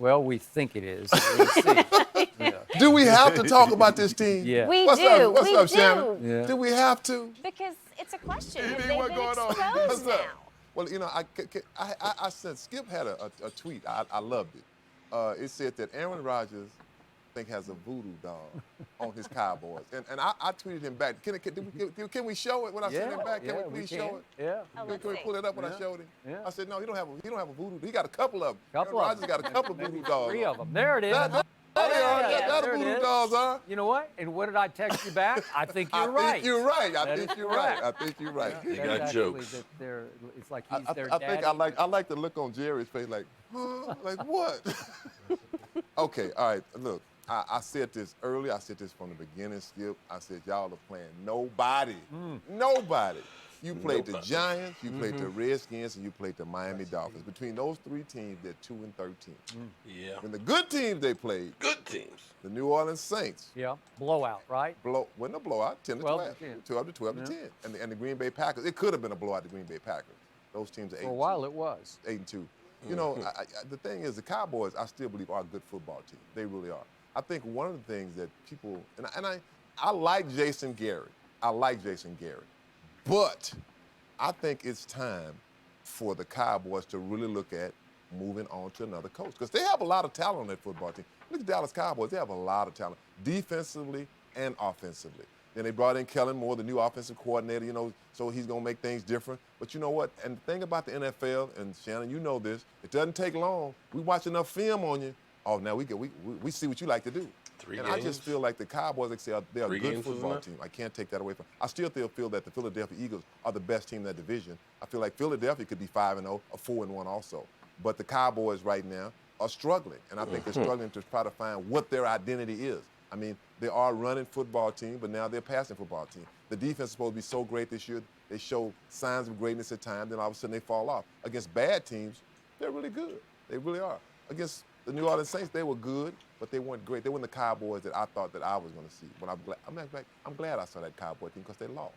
Well, we think it is. We'll see. Yeah. Do we have to talk about this team? Yeah. We What's do. up? What's we up, do. Shannon? Yeah. Do we have to? Because it's a question. Edie, Have they what's been going on? exposed What's now? up? Well, you know, I said Skip had a tweet. I loved it. It said that Aaron Rodgers, I think, has a voodoo doll on his Cowboys, and I tweeted him back. Can we show it when I sent him back? Can we please show it? Yeah. Oh, Can we pull it up when I showed him? Yeah. I said no, he don't have a voodoo. He got a couple of them. Couple Aaron of Rodgers got a couple of voodoo dolls. 3 of them. There it is. There they are. Yeah, That's there it voodoo is. dolls, huh? You know what? And what did I text you back? I think you're right. I think you're right. I That think is you're correct. right. I think you're right. They That's got actually jokes. that it's like he's their I daddy. think I like the look on Jerry's face, like, huh? Like what? Okay, all right. Look, I said this earlier. I said this from the beginning, Skip. I said y'all are playing nobody. Nobody. You played the Giants, you played the Redskins, and you played the Miami Dolphins. Between those 3 teams, they're 2-13. Yeah. When the good teams they played, Good teams. the New Orleans Saints, Yeah. Blowout, right? win a blowout, 10 to 12 12, to 10. 12 to 12 to 10. And the Green Bay Packers, it could have been a blowout. The Green Bay Packers. Those teams are 8 For a while it was. 8-2. You know, the thing is, the Cowboys, I still believe, are a good football team. They really are. I think one of the things that people, and I like Jason Garrett. But I think it's time for the Cowboys to really look at moving on to another coach, because they have a lot of talent on that football team. Look at the Dallas Cowboys. They have a lot of talent, defensively and offensively. Then they brought in Kellen Moore, the new offensive coordinator, you know, so he's going to make things different. But you know what? And the thing about the NFL, and Shannon, you know this, it doesn't take long. We watch enough film on you. Oh, now we see what you like to do. 3 and games? I just feel like the Cowboys, like I say, they're a 3 good games, football isn't it? team. I can't take that away from them. I still feel that the Philadelphia Eagles are the best team in that division. I feel like Philadelphia could be 5-0 or 4-1 also. But the Cowboys right now are struggling, and I think they're struggling to try to find what their identity is. I mean, they are a running football team, but now they're a passing football team. The defense is supposed to be so great this year. They show signs of greatness at times, then all of a sudden they fall off. Against bad teams, they're really good. They really are. Against the New Orleans Saints, they were good, but they weren't great. They weren't the Cowboys that I thought that I was going to see. But I'm glad I saw that Cowboy team because they lost.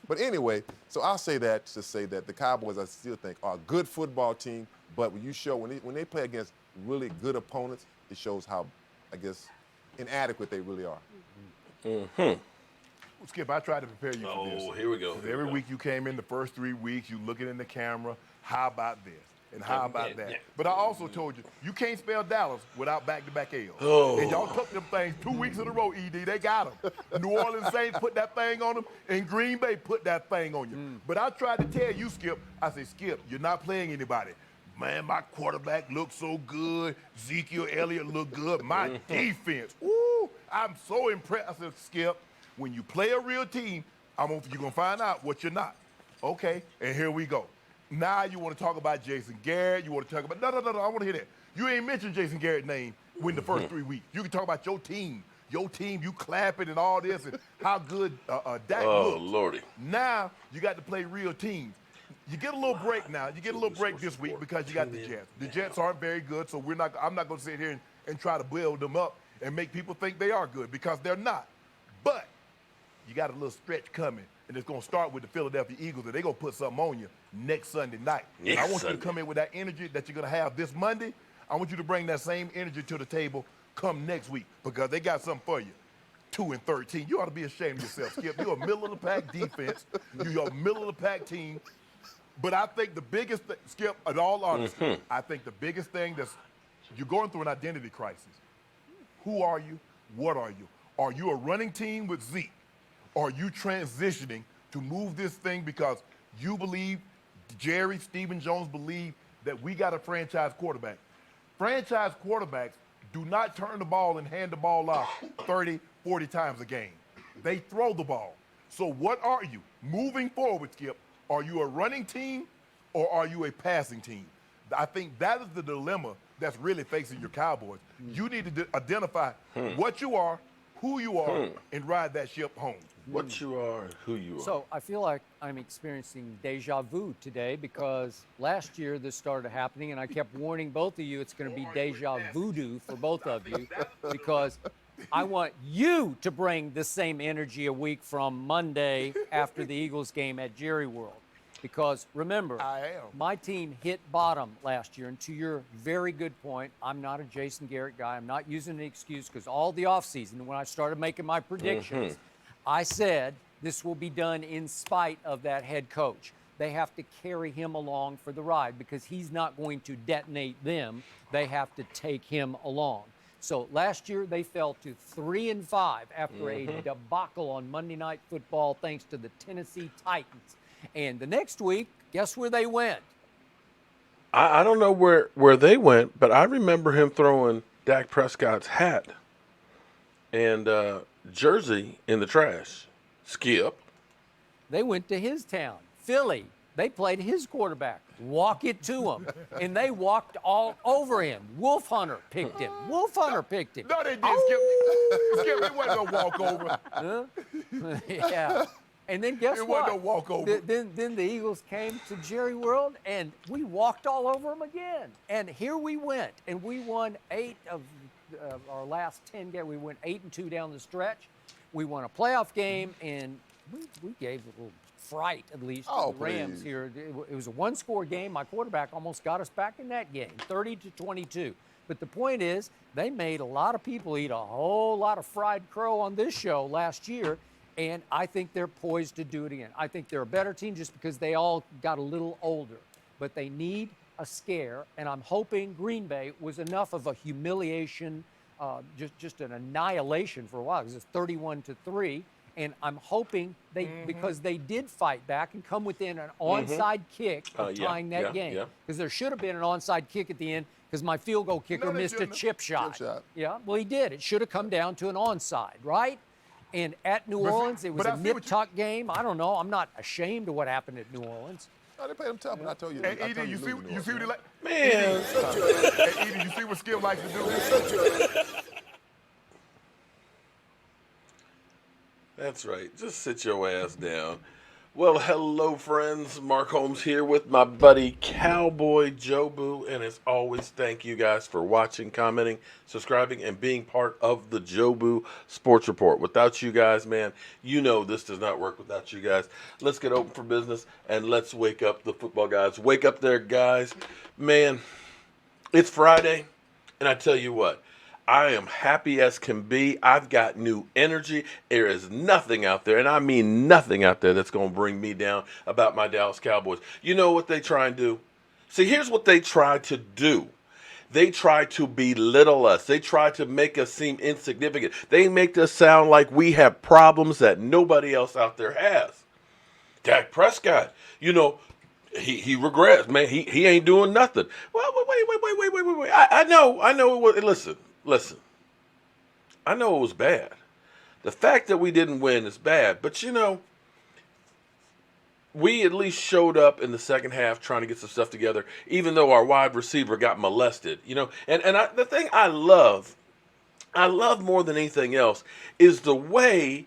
But anyway, so I'll say that to say that the Cowboys, I still think, are a good football team. But when they play against really good opponents, it shows how, I guess, inadequate they really are. Well, Skip, I tried to prepare you for this. Oh, here we go. Every week you came in the first 3 weeks, you looking in the camera, how about this? And how about that? But I also told you can't spell Dallas without back-to-back L's. Oh. And y'all took them things 2 weeks in a row, ED. They got them. New Orleans Saints put that thing on them, and Green Bay put that thing on you. But I tried to tell you, Skip, I said, Skip, you're not playing anybody. Man, my quarterback looked so good. Ezekiel Elliott looked good. My defense, ooh, I'm so impressed. I said, Skip, when you play a real team, you're going to find out what you're not. Okay, and here we go. Now you want to talk about Jason Garrett. You want to talk about, no, I want to hear that. You ain't mentioned Jason Garrett's name in the first 3 weeks. You can talk about your team, you clapping and all this and how good Dak looks. Oh, Lordy. Now you got to play real teams. You get a little break now. You get a little break this week because you got the Jets. The Jets aren't very good, so I'm not going to sit here and try to build them up and make people think they are good because they're not. But you got a little stretch coming, and it's going to start with the Philadelphia Eagles, and they're going to put something on you next Sunday night. And I want you to come in with that energy that you're going to have this Monday. I want you to bring that same energy to the table come next week because they got something for you. 2-13. You ought to be ashamed of yourself, Skip. You're a middle-of-the-pack defense. You're a middle-of-the-pack team. But I think the biggest thing, Skip, in all honesty, I think the biggest thing you're going through an identity crisis. Who are you? What are you? Are you a running team with Zeke? Are you transitioning to move this thing because you believe, Jerry, Stephen Jones believe that we got a franchise quarterback? Franchise quarterbacks do not turn the ball and hand the ball off 30, 40 times a game. They throw the ball. So what are you? Moving forward, Skip, are you a running team or are you a passing team? I think that is the dilemma that's really facing your Cowboys. You need to identify what you are, who you are, and ride that ship home. What you are and who you are. So I feel like I'm experiencing deja vu today because last year this started happening, and I kept warning both of you it's going to be deja voodoo for both of you because I want you to bring the same energy a week from Monday after the Eagles game at Jerry World. Because remember, I am. my team hit bottom last year. And to your very good point, I'm not a Jason Garrett guy. I'm not using an excuse because all the offseason, when I started making my predictions, I said this will be done in spite of that head coach. They have to carry him along for the ride because he's not going to detonate them. They have to take him along. So last year they fell to 3-5 after a debacle on Monday Night Football thanks to the Tennessee Titans. And the next week, guess where they went? I don't know where they went, but I remember him throwing Dak Prescott's hat and jersey in the trash. Skip. They went to his town, Philly. They played his quarterback. Walk it to him. And they walked all over him. Wolf Hunter picked him. Wolf Hunter picked him. No, they did. Skip, it wasn't no walkover. Yeah. And then guess It what? wasn't no walkover. Then the Eagles came to Jerry World, and we walked all over them again. And here we went, and we won 8 of our last 10 games. We went 8-2 down the stretch. We won a playoff game, and we gave a little fright, at least, to the Rams please. here. It was a one-score game. My quarterback almost got us back in that game, 30-22. But the point is, they made a lot of people eat a whole lot of fried crow on this show last year, and I think they're poised to do it again. I think they're a better team just because they all got a little older. But they need a scare, and I'm hoping Green Bay was enough of a humiliation, just an annihilation for a while. It was 31-3. And I'm hoping because they did fight back and come within an onside kick of tying that game. Because there should have been an onside kick at the end because my field goal kicker missed a chip shot. Yeah, well, he did. It should have come down to an onside, right? And at New Orleans, it was a nip-tuck game. I don't know. I'm not ashamed of what happened at New Orleans. No, they played them tough, but I told you. Hey, Edie, you see what he like? Man. Hey, Edie, you see what Skip likes to do? That's right. Just sit your ass down. Well, hello, friends. Mark Holmes here with my buddy Cowboy Jobu. And as always, thank you guys for watching, commenting, subscribing, and being part of the Jobu Sports Report. Without you guys, man, you know this does not work without you guys. Let's get open for business and let's wake up the football guys. Wake up there, guys. Man, it's Friday, and I tell you what. I am happy as can be. I've got new energy. There is nothing out there, and I mean nothing out there that's going to bring me down about my Dallas Cowboys. You know what they try and do? See, here's what they try to do. They try to belittle us. They try to make us seem insignificant. They make us sound like we have problems that nobody else out there has. Dak Prescott, you know, he regrets, man. He ain't doing nothing. Well, wait. I know it was, Listen, I know it was bad. The fact that we didn't win is bad, but you know, we at least showed up in the second half trying to get some stuff together, even though our wide receiver got molested, you know. The thing I love more than anything else, is the way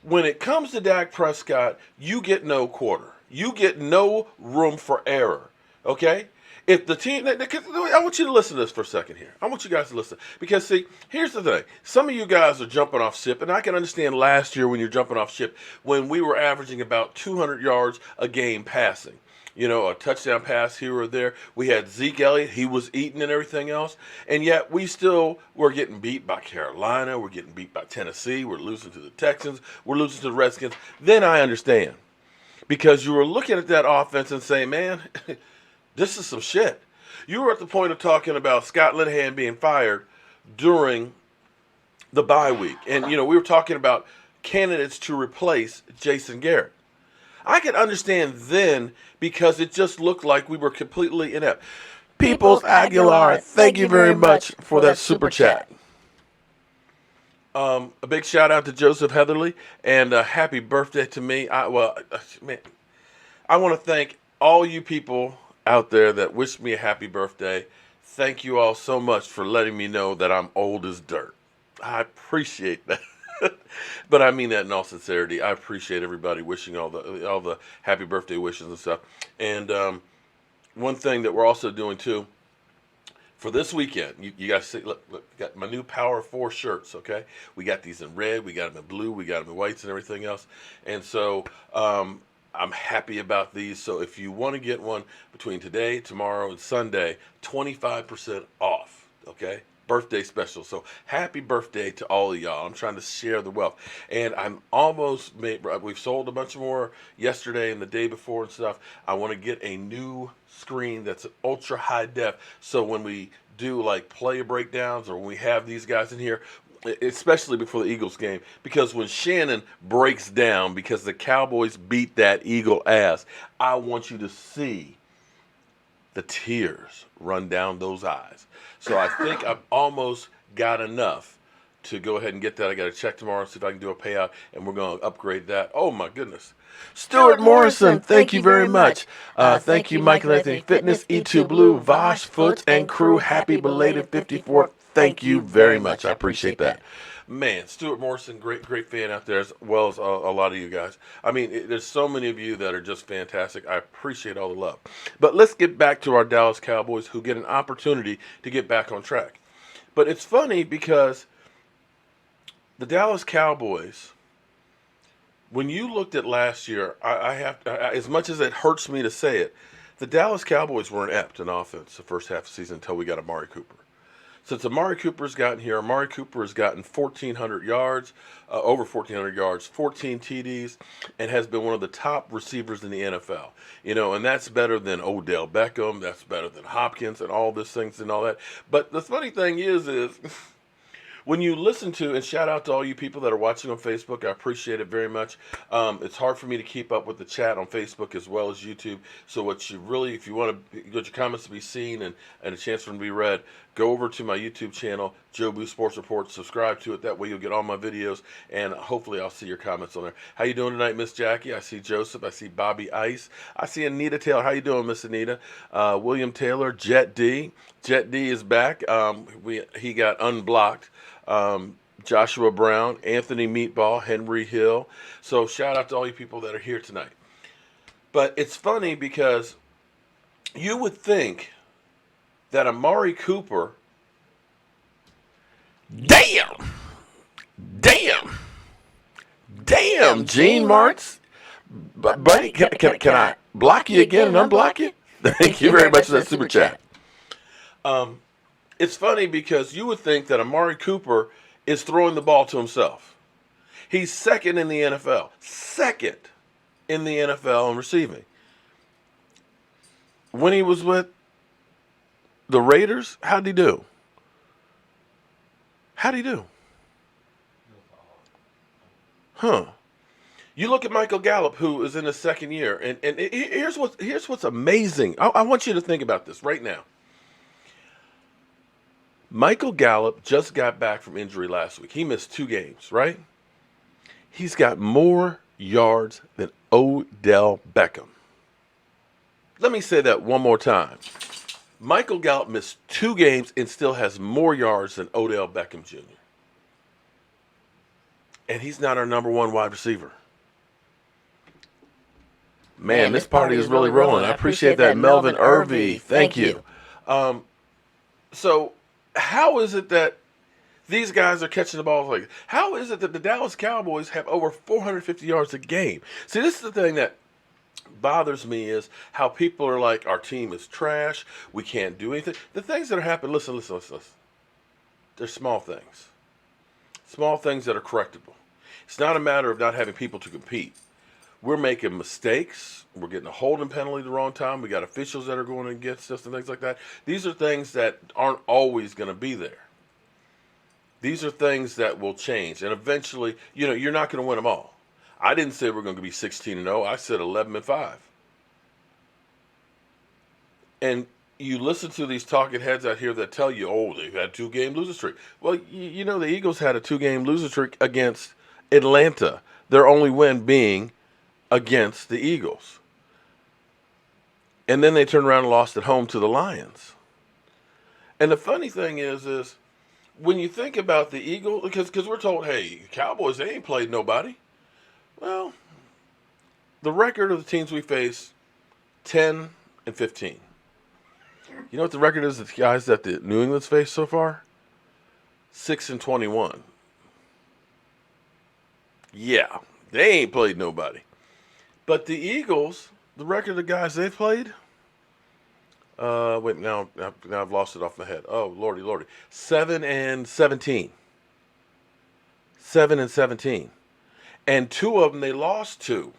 when it comes to Dak Prescott, you get no quarter. You get no room for error, okay? If the team, I want you to listen to this for a second here. I want you guys to listen. Because, see, here's the thing. Some of you guys are jumping off ship, and I can understand last year when you're jumping off ship, when we were averaging about 200 yards a game passing. You know, a touchdown pass here or there. We had Zeke Elliott. He was eating and everything else. And yet we still were getting beat by Carolina. We're getting beat by Tennessee. We're losing to the Texans. We're losing to the Redskins. Then I understand. Because you were looking at that offense and saying, man, this is some shit. You were at the point of talking about Scott Linehan being fired during the bye week. And, you know, we were talking about candidates to replace Jason Garrett. I could understand then because it just looked like we were completely inept. Peoples Aguilar, thank you very much for that super chat. A big shout out to Joseph Heatherly and happy birthday to me. I want to thank all you people out there that wished me a happy birthday. Thank you all so much for letting me know that I'm old as dirt. I appreciate that. But I mean that in all sincerity. I appreciate everybody wishing all the happy birthday wishes and stuff. And one thing that we're also doing too, for this weekend, you guys see, look, got my new Power 4 shirts, okay? We got these in red, we got them in blue, we got them in whites and everything else. And so I'm happy about these. So if you want to get one between today, tomorrow, and Sunday, 25% off. Okay? Birthday special. So happy birthday to all of y'all. I'm trying to share the wealth. And I'm almost made, we've sold a bunch more yesterday and the day before and stuff. I want to get a new screen that's ultra high def. So when we do like player breakdowns or when we have these guys in here, especially before the Eagles game, because when Shannon breaks down because the Cowboys beat that Eagle ass, I want you to see the tears run down those eyes. So I think I've almost got ugh to go ahead and get that. I got to check tomorrow, see if I can do a payout, and we're going to upgrade that. Oh, my goodness. Stuart Morrison, thank you very much. Thank you, Michael Anthony Fitness, E2 Blue, Vosh, Foots, and crew. Happy belated 54th. Thank you very much. I appreciate that. Man, Stuart Morrison, great fan out there, as well as a lot of you guys. I mean, there's so many of you that are just fantastic. I appreciate all the love. But let's get back to our Dallas Cowboys, who get an opportunity to get back on track. But it's funny because the Dallas Cowboys, when you looked at last year, as much as it hurts me to say it, the Dallas Cowboys were inept in offense the first half of the season until we got Amari Cooper. Since Amari Cooper's gotten here, Amari Cooper has gotten 1,400 yards, over 1,400 yards, 14 TDs, and has been one of the top receivers in the NFL. You know, and that's better than Odell Beckham, that's better than Hopkins and all these things and all that. But the funny thing is when you listen to, and shout out to all you people that are watching on Facebook, I appreciate it very much. It's hard for me to keep up with the chat on Facebook as well as YouTube. So what you really, if you want your comments to be seen and a chance for them to be read, go over to my YouTube channel, Joe Boo Sports Report, subscribe to it. That way you'll get all my videos, and hopefully I'll see your comments on there. How you doing tonight, Miss Jackie? I see Joseph. I see Bobby Ice. I see Anita Taylor. How you doing, Miss Anita? William Taylor, Jet D. Jet D is back. He got unblocked. Joshua Brown, Anthony Meatball, Henry Hill. So shout out to all you people that are here tonight. But it's funny because you would think that Amari Cooper, damn, Gene Martz, buddy, can I block you again and unblock you? Thank you very much for that super chat. It's funny because you would think that Amari Cooper is throwing the ball to himself. He's second in the NFL. Second in the NFL in receiving. When he was with the Raiders, how'd he do? Huh. You look at Michael Gallup, who is in his second year, and here's what's amazing. I want you to think about this right now. Michael Gallup just got back from injury last week. He missed 2 games, right? He's got more yards than Odell Beckham. Let me say that one more time. Michael Gallup missed 2 games and still has more yards than Odell Beckham Jr. And he's not our number 1 wide receiver. Man, this party is really rolling. I appreciate that, Melvin Irvey. Thank you. So how is it that these guys are catching the ball like? How is it that the Dallas Cowboys have over 450 yards a game? See, this is the thing that bothers me is how people are like, our team is trash. We can't do anything. The things that are happening, listen. They're small things. Small things that are correctable. It's not a matter of not having people to compete. We're making mistakes. We're getting a holding penalty the wrong time. We got officials that are going against us and things like that. These are things that aren't always going to be there. These are things that will change. And eventually, you're not going to win them all. I didn't say we're going to be 16-0. I said 11-5. And you listen to these talking heads out here that tell you, oh, they've had 2-game losing streak. Well, the Eagles had a 2-game losing streak against Atlanta. Their only win being against the Eagles. And then they turned around and lost at home to the Lions. And the funny thing is when you think about the Eagles, because we're told, hey, Cowboys, they ain't played nobody. Well, the record of the teams we face, 10-15. You know what the record is of the guys that the New England's faced so far? 6-21. Yeah, they ain't played nobody. But the Eagles, the record of guys they played. Wait, now I've lost it off my head. Oh, lordy, lordy. 7-17. 7-17. And two of them they lost to.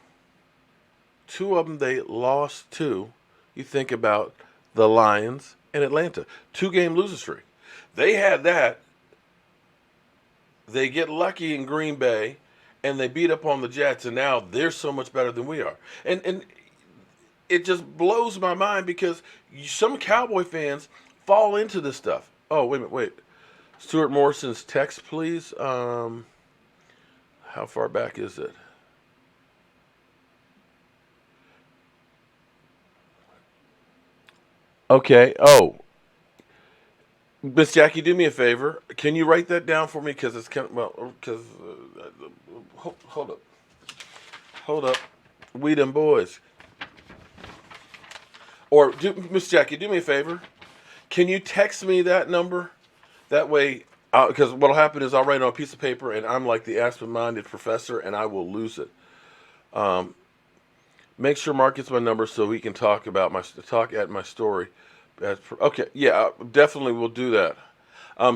Two of them they lost to. You think about the Lions and Atlanta. 2-game losing streak. They had that. They get lucky in Green Bay, and they beat up on the Jets, and now they're so much better than we are. And it just blows my mind because some Cowboy fans fall into this stuff. Oh, wait a minute, wait. Stuart Morrison's text, please. How far back is it? Okay. Oh, Miss Jackie, do me a favor. Can you write that down for me? Because it's kind of, well, because hold up, hold up. We them boys. Or Miss Jackie, do me a favor. Can you text me that number? That way, because what'll happen is I'll write it on a piece of paper, and I'm like the absent-minded professor, and I will lose it. Make sure Mark gets my number so we can talk at my story. Okay, yeah, definitely we'll do that.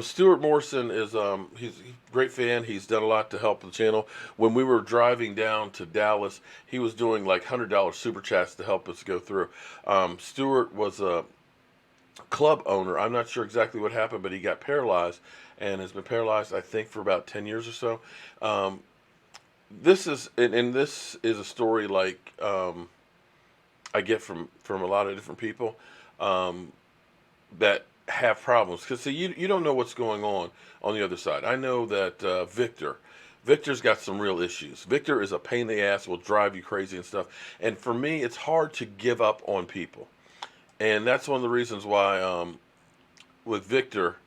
Stuart Morrison is he's a great fan. He's done a lot to help the channel. When we were driving down to Dallas, he was doing like $100 super chats to help us go through. Stuart was a club owner. I'm not sure exactly what happened, but he got paralyzed and has been paralyzed, I think, for about 10 years or so. This is a story like I get from a lot of different people that have problems, because see, you don't know what's going on the other side. I know that Victor's got some real issues. Victor is a pain in the ass, will drive you crazy and stuff. And for me, it's hard to give up on people, and that's one of the reasons why with Victor,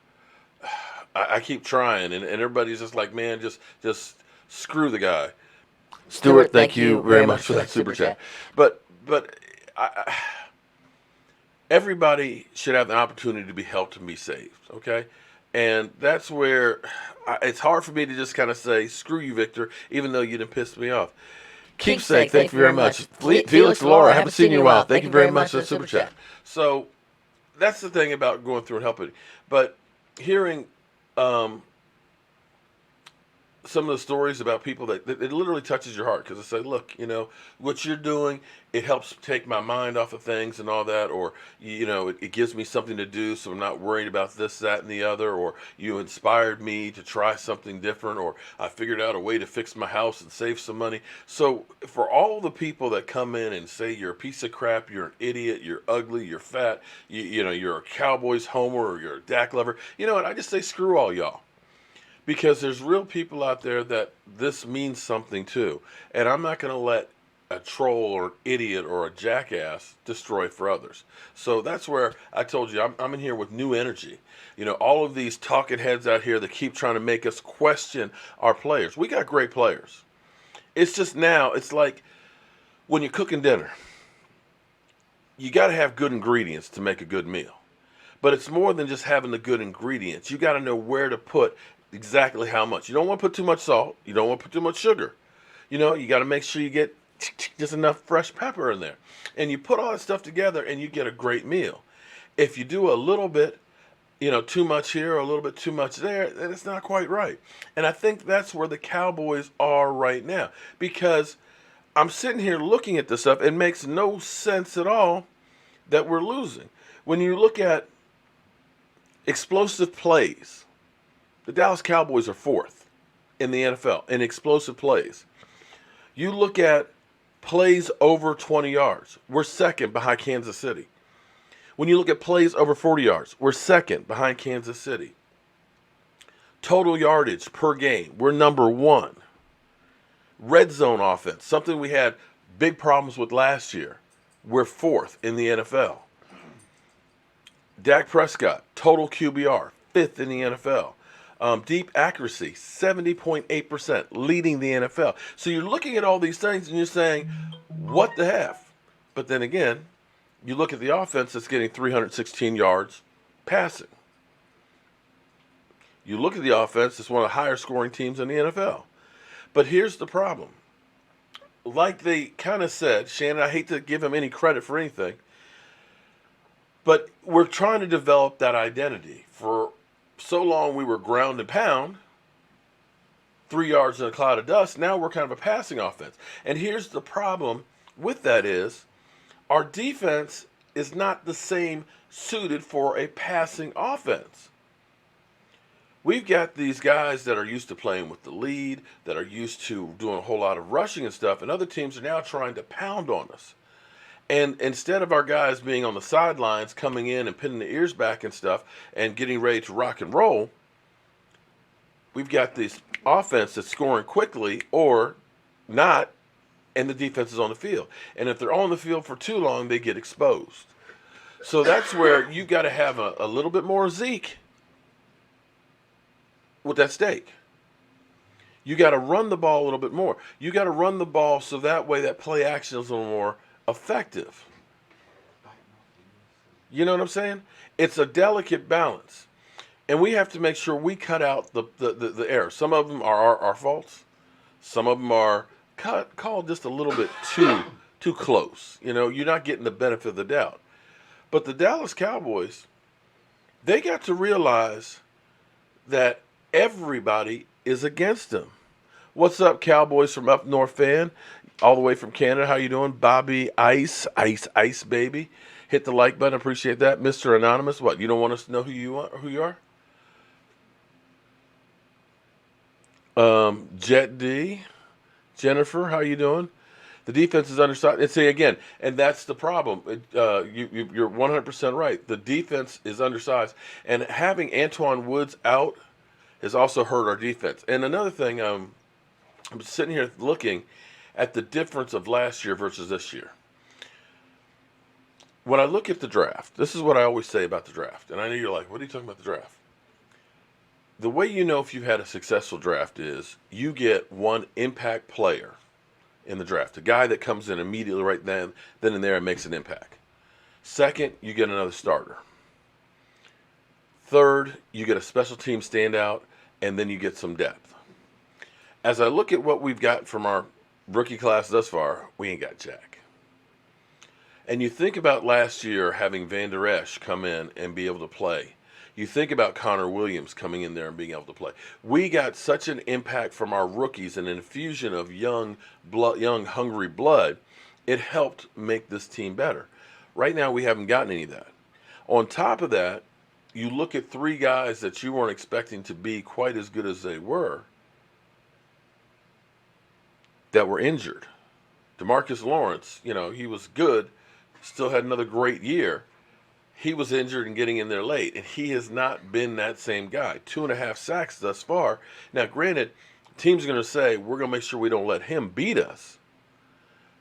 I keep trying, and everybody's just like, man, just screw the guy. Stuart, thank you very much for that super chat. But everybody should have the opportunity to be helped and be saved, okay? And that's where it's hard for me to just kind of say, screw you, Victor, even though you done pissed me off. Keepsake, thank you very much. Felix Laura, I haven't seen you in a while. Thank you very much for the super chat. So that's the thing about going through and helping. But hearing some of the stories about people that it literally touches your heart, because they say, look, what you're doing, it helps take my mind off of things and all that, or it gives me something to do, so I'm not worried about this, that, and the other, or you inspired me to try something different, or I figured out a way to fix my house and save some money. So for all the people that come in and say you're a piece of crap, you're an idiot, you're ugly, you're fat, you're a Cowboys homer, or you're a Dak lover, you know what, I just say screw all y'all. Because there's real people out there that this means something to. And I'm not going to let a troll or an idiot or a jackass destroy for others. So that's where I told you I'm in here with new energy. All of these talking heads out here that keep trying to make us question our players. We got great players. It's just now, it's like when you're cooking dinner, you got to have good ingredients to make a good meal. But it's more than just having the good ingredients. You got to know where to put exactly how much. You don't want to put too much salt. You don't want to put too much sugar. You got to make sure you get just enough fresh pepper in there. And you put all that stuff together and you get a great meal. If you do a little bit, too much here or a little bit too much there, then it's not quite right. And I think that's where the Cowboys are right now. Because I'm sitting here looking at this stuff. It makes no sense at all that we're losing. When you look at explosive plays, the Dallas Cowboys are 4th in the NFL in explosive plays. You look at plays over 20 yards, we're 2nd behind Kansas City. When you look at plays over 40 yards, we're 2nd behind Kansas City. Total yardage per game, we're number 1. Red zone offense, something we had big problems with last year, we're 4th in the NFL. Dak Prescott, total QBR, 5th in the NFL. Deep accuracy, 70.8%, leading the NFL. So you're looking at all these things and you're saying, what the F? But then again, you look at the offense that's getting 316 yards passing. You look at the offense, it's one of the higher scoring teams in the NFL. But here's the problem. like they kind of said, Shannon, I hate to give him any credit for anything, but we're trying to develop that identity. For so long, we were ground and pound, 3 yards in a cloud of dust. Now we're kind of a passing offense. And here's the problem with that is our defense is not the same suited for a passing offense. We've got these guys that are used to playing with the lead, that are used to doing a whole lot of rushing and stuff, and other teams are now trying to pound on us. And instead of our guys being on the sidelines, coming in and pinning their ears back and stuff and getting ready to rock and roll, we've got this offense that's scoring quickly or not, and the defense is on the field. And if they're on the field for too long, they get exposed. So that's where you got to have a little bit more Zeke with that steak. You got to run the ball a little bit more. You got to run the ball so that way that play action is a little more effective. You know what I'm saying? It's a delicate balance. And we have to make sure we cut out the errors. Some of them are our faults. Some of them are called just a little bit too close. You know, you're not getting the benefit of the doubt. But the Dallas Cowboys, they got to realize that everybody is against them. What's up, Cowboys from up north fan? All the way from Canada. How you doing? Bobby Ice, baby. Hit the like button. Appreciate that. Mr. Anonymous, what? You don't want us to know who you are? Jet D. Jennifer, how you doing? The defense is undersized. And say again, and that's the problem. You're 100% right. The defense is undersized. And having Antoine Woods out has also hurt our defense. And another thing, I'm sitting here looking at the difference of last year versus this year. When I look at the draft, this is what I always say about the draft. And I know you're like, what are you talking about the draft? The way you know if you've had a successful draft is you get one impact player in the draft, a guy that comes in immediately right then and there and makes an impact. Second, you get another starter. Third, you get a special team standout, and then you get some depth. As I look at what we've got from our rookie class thus far, we ain't got jack. And you think about last year having Van Der Esch come in and be able to play. You think about Connor Williams coming in there and being able to play. We got such an impact from our rookies, an infusion of young, hungry blood. It helped make this team better. Right now, we haven't gotten any of that. On top of that, you look at three guys that you weren't expecting to be quite as good as they were that were injured. DeMarcus Lawrence, he was good, still had another great year. He was injured and getting in there late, and he has not been that same guy. 2.5 sacks thus far. Now, granted, teams are going to say, we're going to make sure we don't let him beat us.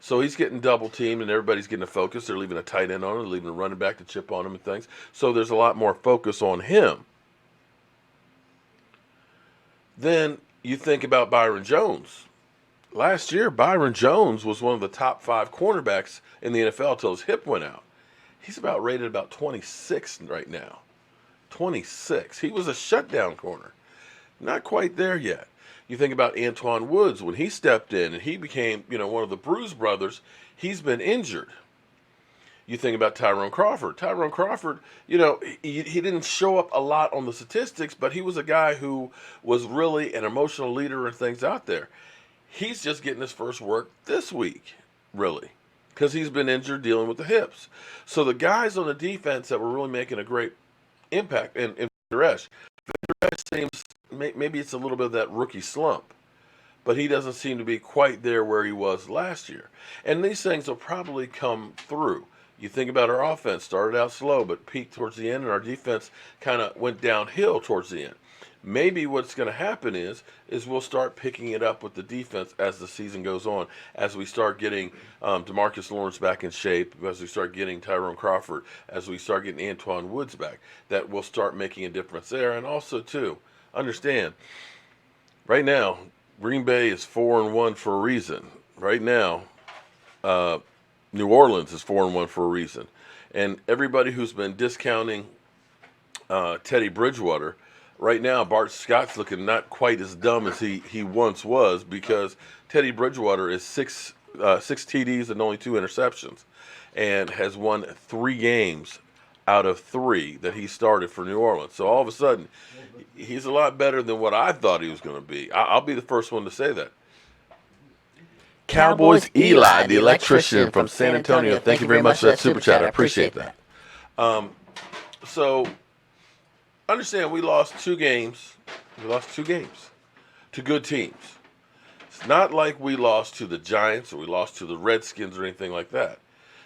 So he's getting double teamed, and everybody's getting a focus. They're leaving a tight end on him. They're leaving a running back to chip on him and things. So there's a lot more focus on him. Then you think about Byron Jones. Last year, Byron Jones was one of the top 5 cornerbacks in the NFL until his hip went out. He's rated about 26 right now. 26. He was a shutdown corner. Not quite there yet. You think about Antoine Woods when he stepped in and he became, one of the Bruise brothers. He's been injured. You think about Tyron Crawford. Tyron Crawford, he didn't show up a lot on the statistics, but he was a guy who was really an emotional leader and things out there. He's just getting his first work this week, really, because he's been injured dealing with the hips. So the guys on the defense that were really making a great impact, and Van Der Esch seems, maybe it's a little bit of that rookie slump, but he doesn't seem to be quite there where he was last year. And these things will probably come through. You think about our offense, started out slow, but peaked towards the end, and our defense kind of went downhill towards the end. Maybe what's going to happen is we'll start picking it up with the defense as the season goes on, as we start getting DeMarcus Lawrence back in shape, as we start getting Tyron Crawford, as we start getting Antoine Woods back, that will start making a difference there. And also, too, understand, right now, Green Bay is 4-1 for a reason. Right now, New Orleans is 4-1 for a reason. And everybody who's been discounting Teddy Bridgewater, right now, Bart Scott's looking not quite as dumb as he once was, because Teddy Bridgewater is 6 6 TDs and only 2 interceptions, and has won 3 games out of 3 that he started for New Orleans. So all of a sudden, he's a lot better than what I thought he was going to be. I'll be the first one to say that. Cowboys Eli, the electrician from San Antonio. Thank you very much for that super chat. I appreciate that. So understand we lost 2 games. We lost 2 games to good teams. It's not like we lost to the Giants or we lost to the Redskins or anything like that.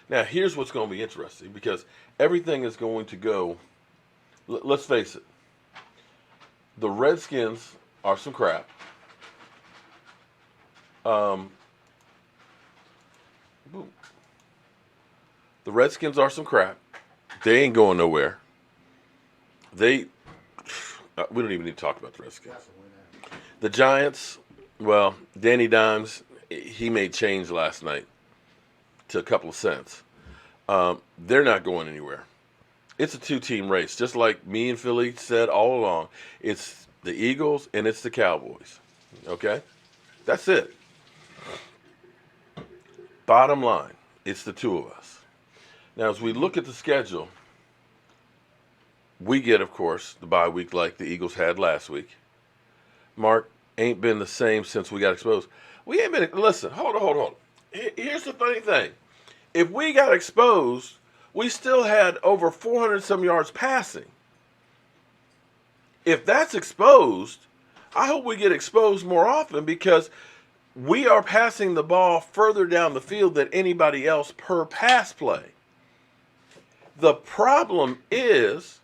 Now, here's what's going to be interesting because everything is going to go. Let's face it. The Redskins are some crap. The Redskins are some crap. They ain't going nowhere. We don't even need to talk about the Redskins. The Giants, well, Danny Dimes, he made change last night to a couple of cents. They're not going anywhere. It's a 2-team race, just like me and Philly said all along. It's the Eagles and it's the Cowboys. Okay? That's it. Bottom line, it's the 2 of us. Now, as we look at the schedule, we get, of course, the bye week like the Eagles had last week. Mark, ain't been the same since we got exposed. We ain't been, listen, hold on. Here's the funny thing. If we got exposed, we still had over 400 some yards passing. If that's exposed, I hope we get exposed more often because we are passing the ball further down the field than anybody else per pass play. The problem is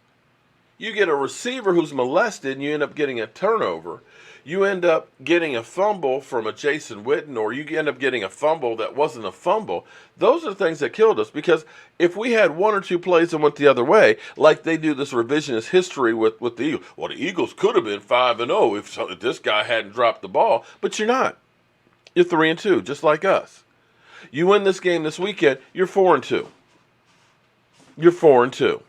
you get a receiver who's molested and you end up getting a turnover. You end up getting a fumble from a Jason Witten, or you end up getting a fumble that wasn't a fumble. Those are the things that killed us because if we had 1 or 2 plays that went the other way, like they do this revisionist history with the Eagles, well, the Eagles could have been 5-0 if this guy hadn't dropped the ball, but you're not. You're 3-2, just like us. You win this game this weekend, you're 4-2. You're 4-2.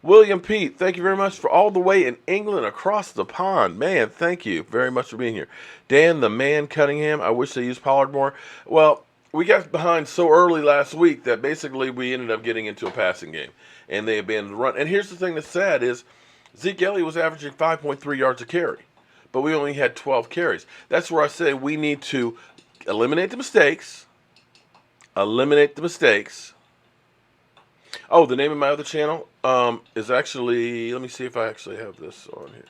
William Pete, thank you very much for all the way in England across the pond. Man, thank you very much for being here. Dan, the man Cunningham, I wish they used Pollard more. Well, we got behind so early last week that basically we ended up getting into a passing game. And they abandoned the run. And here's the thing that's sad is Zeke Elliott was averaging 5.3 yards a carry. But we only had 12 carries. That's where I say we need to eliminate the mistakes. Eliminate the mistakes. Oh, the name of my other channel is actually, let me see if I actually have this on here.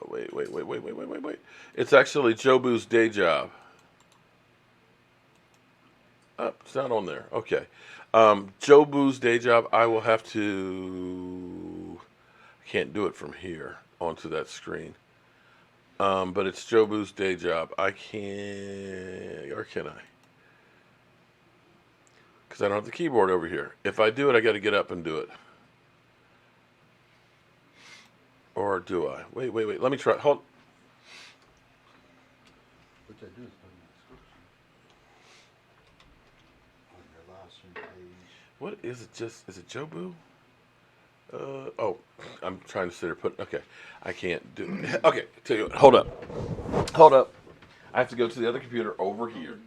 Wait. It's actually Jobu's Day Job. Oh, it's not on there. Okay. Jobu's Day Job, I will have to, I can't do it from here onto that screen. But it's Jobu's Day Job. I can't, or can I? Because I don't have the keyboard over here. If I do it, I got to get up and do it. Or do I? Wait. Let me try. Hold. What I do is put in the description on your live stream page. What is it? Is it Jobu? Oh, I'm trying to sit here. Okay, I can't do it. Okay, tell you what. Hold up. I have to go to the other computer over here.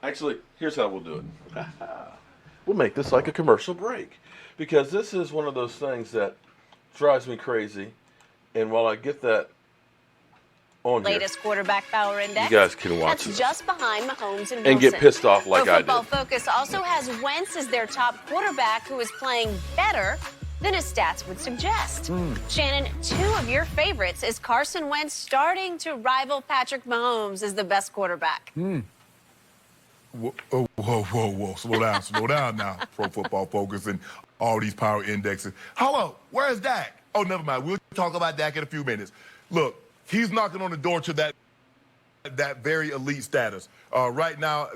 Actually, here's how we'll do it. We'll make this like a commercial break. Because this is one of those things that drives me crazy. And while I get that on latest here, quarterback power index. you guys can watch That's it. just behind Mahomes and Wilson. And get pissed off like I Pro did. Football Focus also has Wentz as their top quarterback who is playing better than his stats would suggest. Shannon, 2 of your favorites. Is Carson Wentz starting to rival Patrick Mahomes as the best quarterback? Whoa. Slow down now, Pro Football Focus and all these power indexes. Hello, where's Dak? Oh, never mind. We'll talk about Dak in a few minutes. Look, he's knocking on the door to that very elite status. Right now,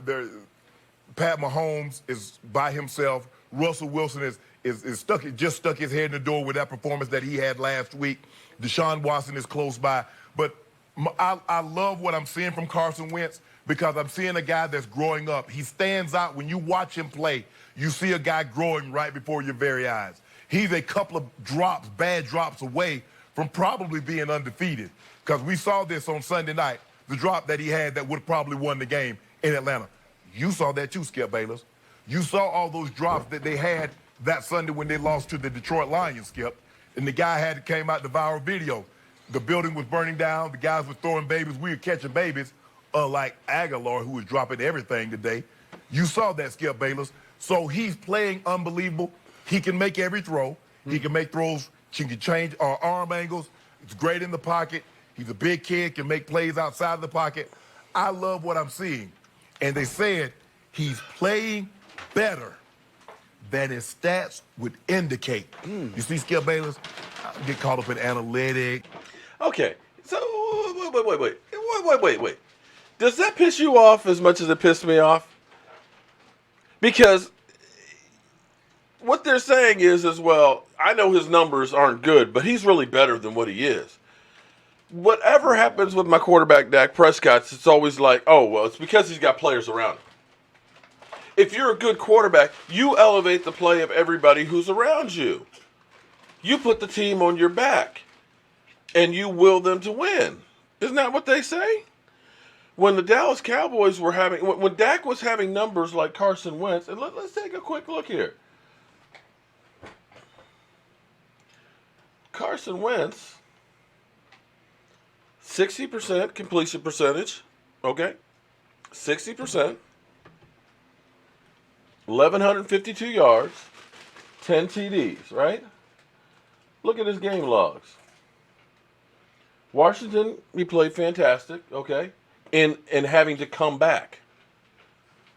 Pat Mahomes is by himself. Russell Wilson is stuck his head in the door with that performance that he had last week. Deshaun Watson is close by. But I love what I'm seeing from Carson Wentz because I'm seeing a guy that's growing up. He stands out. When you watch him play, you see a guy growing right before your very eyes. He's a couple of bad drops away from probably being undefeated. Because we saw this on Sunday night, the drop that he had that would have probably won the game in Atlanta. You saw that too, Skip Bayless. You saw all those drops that they had that Sunday when they lost to the Detroit Lions, Skip. And the guy came out the viral video. The building was burning down. The guys were throwing babies. We were catching babies, unlike Aguilar, who was dropping everything today. You saw that, Skip Bayless. So he's playing unbelievable. He can make every throw. He can make throws. He can change arm angles. It's great in the pocket. He's a big kid, can make plays outside of the pocket. I love what I'm seeing. And they said he's playing better than his stats would indicate. You see, Skip Bayless, get caught up in analytics. Okay, so wait. Does that piss you off as much as it pissed me off? Because what they're saying is, well, I know his numbers aren't good, but he's really better than what he is. Whatever happens with my quarterback, Dak Prescott, it's always like, oh, well, it's because he's got players around him. If you're a good quarterback, you elevate the play of everybody who's around you. You put the team on your back, and you will them to win. Isn't that what they say? When the Dallas Cowboys were when Dak was having numbers like Carson Wentz, and let's take a quick look here. Carson Wentz, 60% completion percentage, okay? 60%, 1,152 yards, 10 TDs, right? Look at his game logs. Washington, he played fantastic, okay? In having to come back.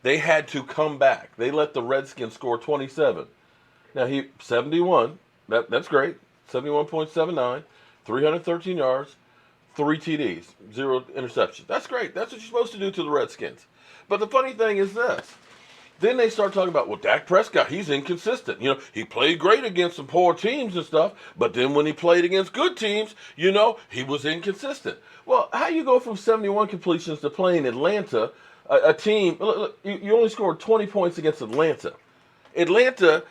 They had to come back. They let the Redskins score 27. Now, 71, that's great. 71.79, 313 yards, 3 TDs, 0 interceptions. That's great. That's what you're supposed to do to the Redskins. But the funny thing is this. Then they start talking about, well, Dak Prescott, he's inconsistent. You know, he played great against some poor teams and stuff, but then when he played against good teams, you know, he was inconsistent. Well, how you go from 71 completions to playing Atlanta, a team, look, you only scored 20 points against Atlanta. Atlanta,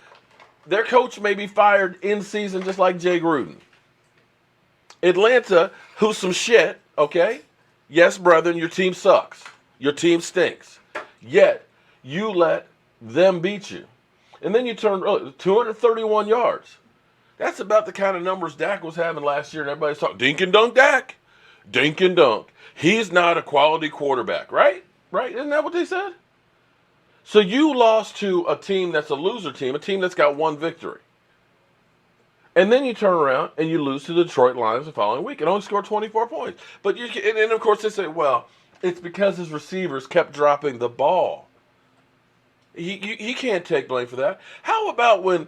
their coach may be fired in season just like Jay Gruden. Atlanta, who's some shit, okay? Yes, brethren, your team sucks. Your team stinks. Yet, you let them beat you. And then you turn 231 yards. That's about the kind of numbers Dak was having last year, and everybody's talking, dink and dunk Dak. Dink and dunk. He's not a quality quarterback, right? Right? Isn't that what they said? So you lost to a team that's a loser team, a team that's got one victory. And then you turn around and you lose to the Detroit Lions the following week and only score 24 points. But and of course they say, well, it's because his receivers kept dropping the ball. He can't take blame for that. How about when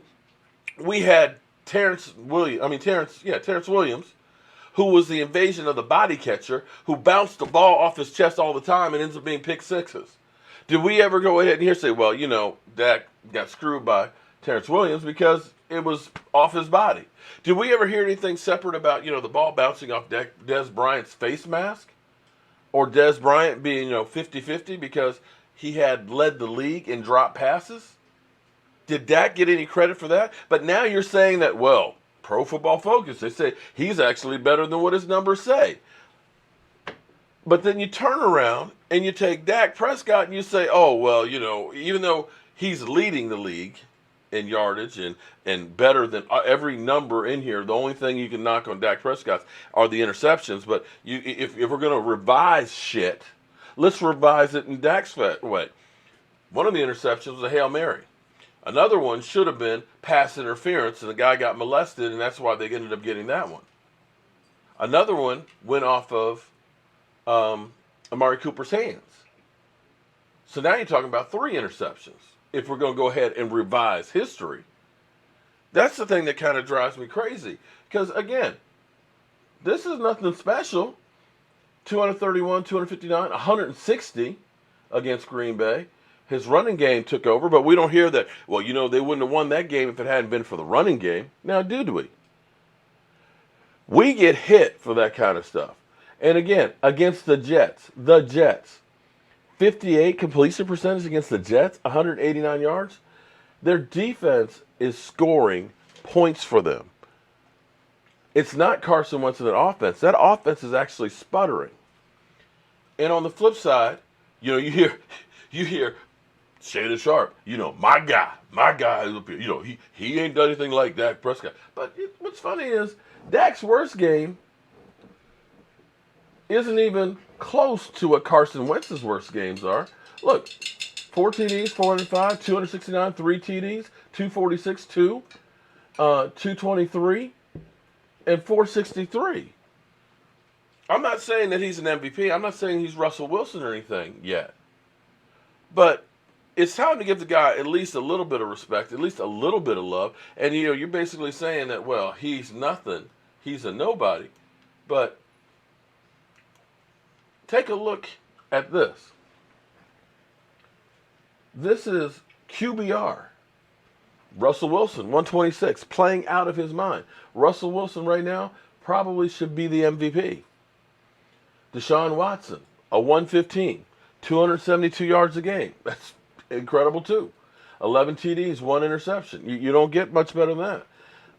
we had Terrence Williams, who was the invasion of the body catcher, who bounced the ball off his chest all the time and ends up being pick sixes? Did we ever go ahead and here say, well, you know, Dak got screwed by Terrence Williams because it was off his body? Did we ever hear anything separate about, you know, the ball bouncing off Dez Bryant's face mask? Or Dez Bryant being, 50-50 because he had led the league in drop passes? Did Dak get any credit for that? But now you're saying that, well, Pro Football Focus, they say he's actually better than what his numbers say. But then you turn around and you take Dak Prescott and you say, oh, well, you know, even though he's leading the league in yardage and better than every number in here, the only thing you can knock on Dak Prescott are the interceptions. But if we're going to revise shit, let's revise it in Dak's way. One of the interceptions was a Hail Mary. Another one should have been pass interference, and the guy got molested, and that's why they ended up getting that one. Another one went off of Amari Cooper's hands. So now you're talking about 3 interceptions. If we're going to go ahead and revise history, that's the thing that kind of drives me crazy. Because, again, this is nothing special. 231, 259, 160 against Green Bay. His running game took over, but we don't hear that, well, you know, they wouldn't have won that game if it hadn't been for the running game. Now, did we? We get hit for that kind of stuff. And again, against the Jets, 58 completion percentage against the Jets, 189 yards. Their defense is scoring points for them. It's not Carson Wentz in that offense. That offense is actually sputtering. And on the flip side, you hear Shannon Sharp, my guy, he ain't done anything like Dak Prescott. But what's funny is Dak's worst game isn't even close to what Carson Wentz's worst games are. Look, 4 TDs, 405, 269, 3 TDs, 246, 223, and 463. I'm not saying that he's an MVP. I'm not saying he's Russell Wilson or anything yet. But it's time to give the guy at least a little bit of respect, at least a little bit of love. And, you're basically saying that, well, he's nothing. He's a nobody. But take a look at this. This is QBR. Russell Wilson, 126, playing out of his mind. Russell Wilson right now probably should be the MVP. Deshaun Watson, a 115, 272 yards a game. That's incredible too. 11 TDs, 1 interception. You don't get much better than that.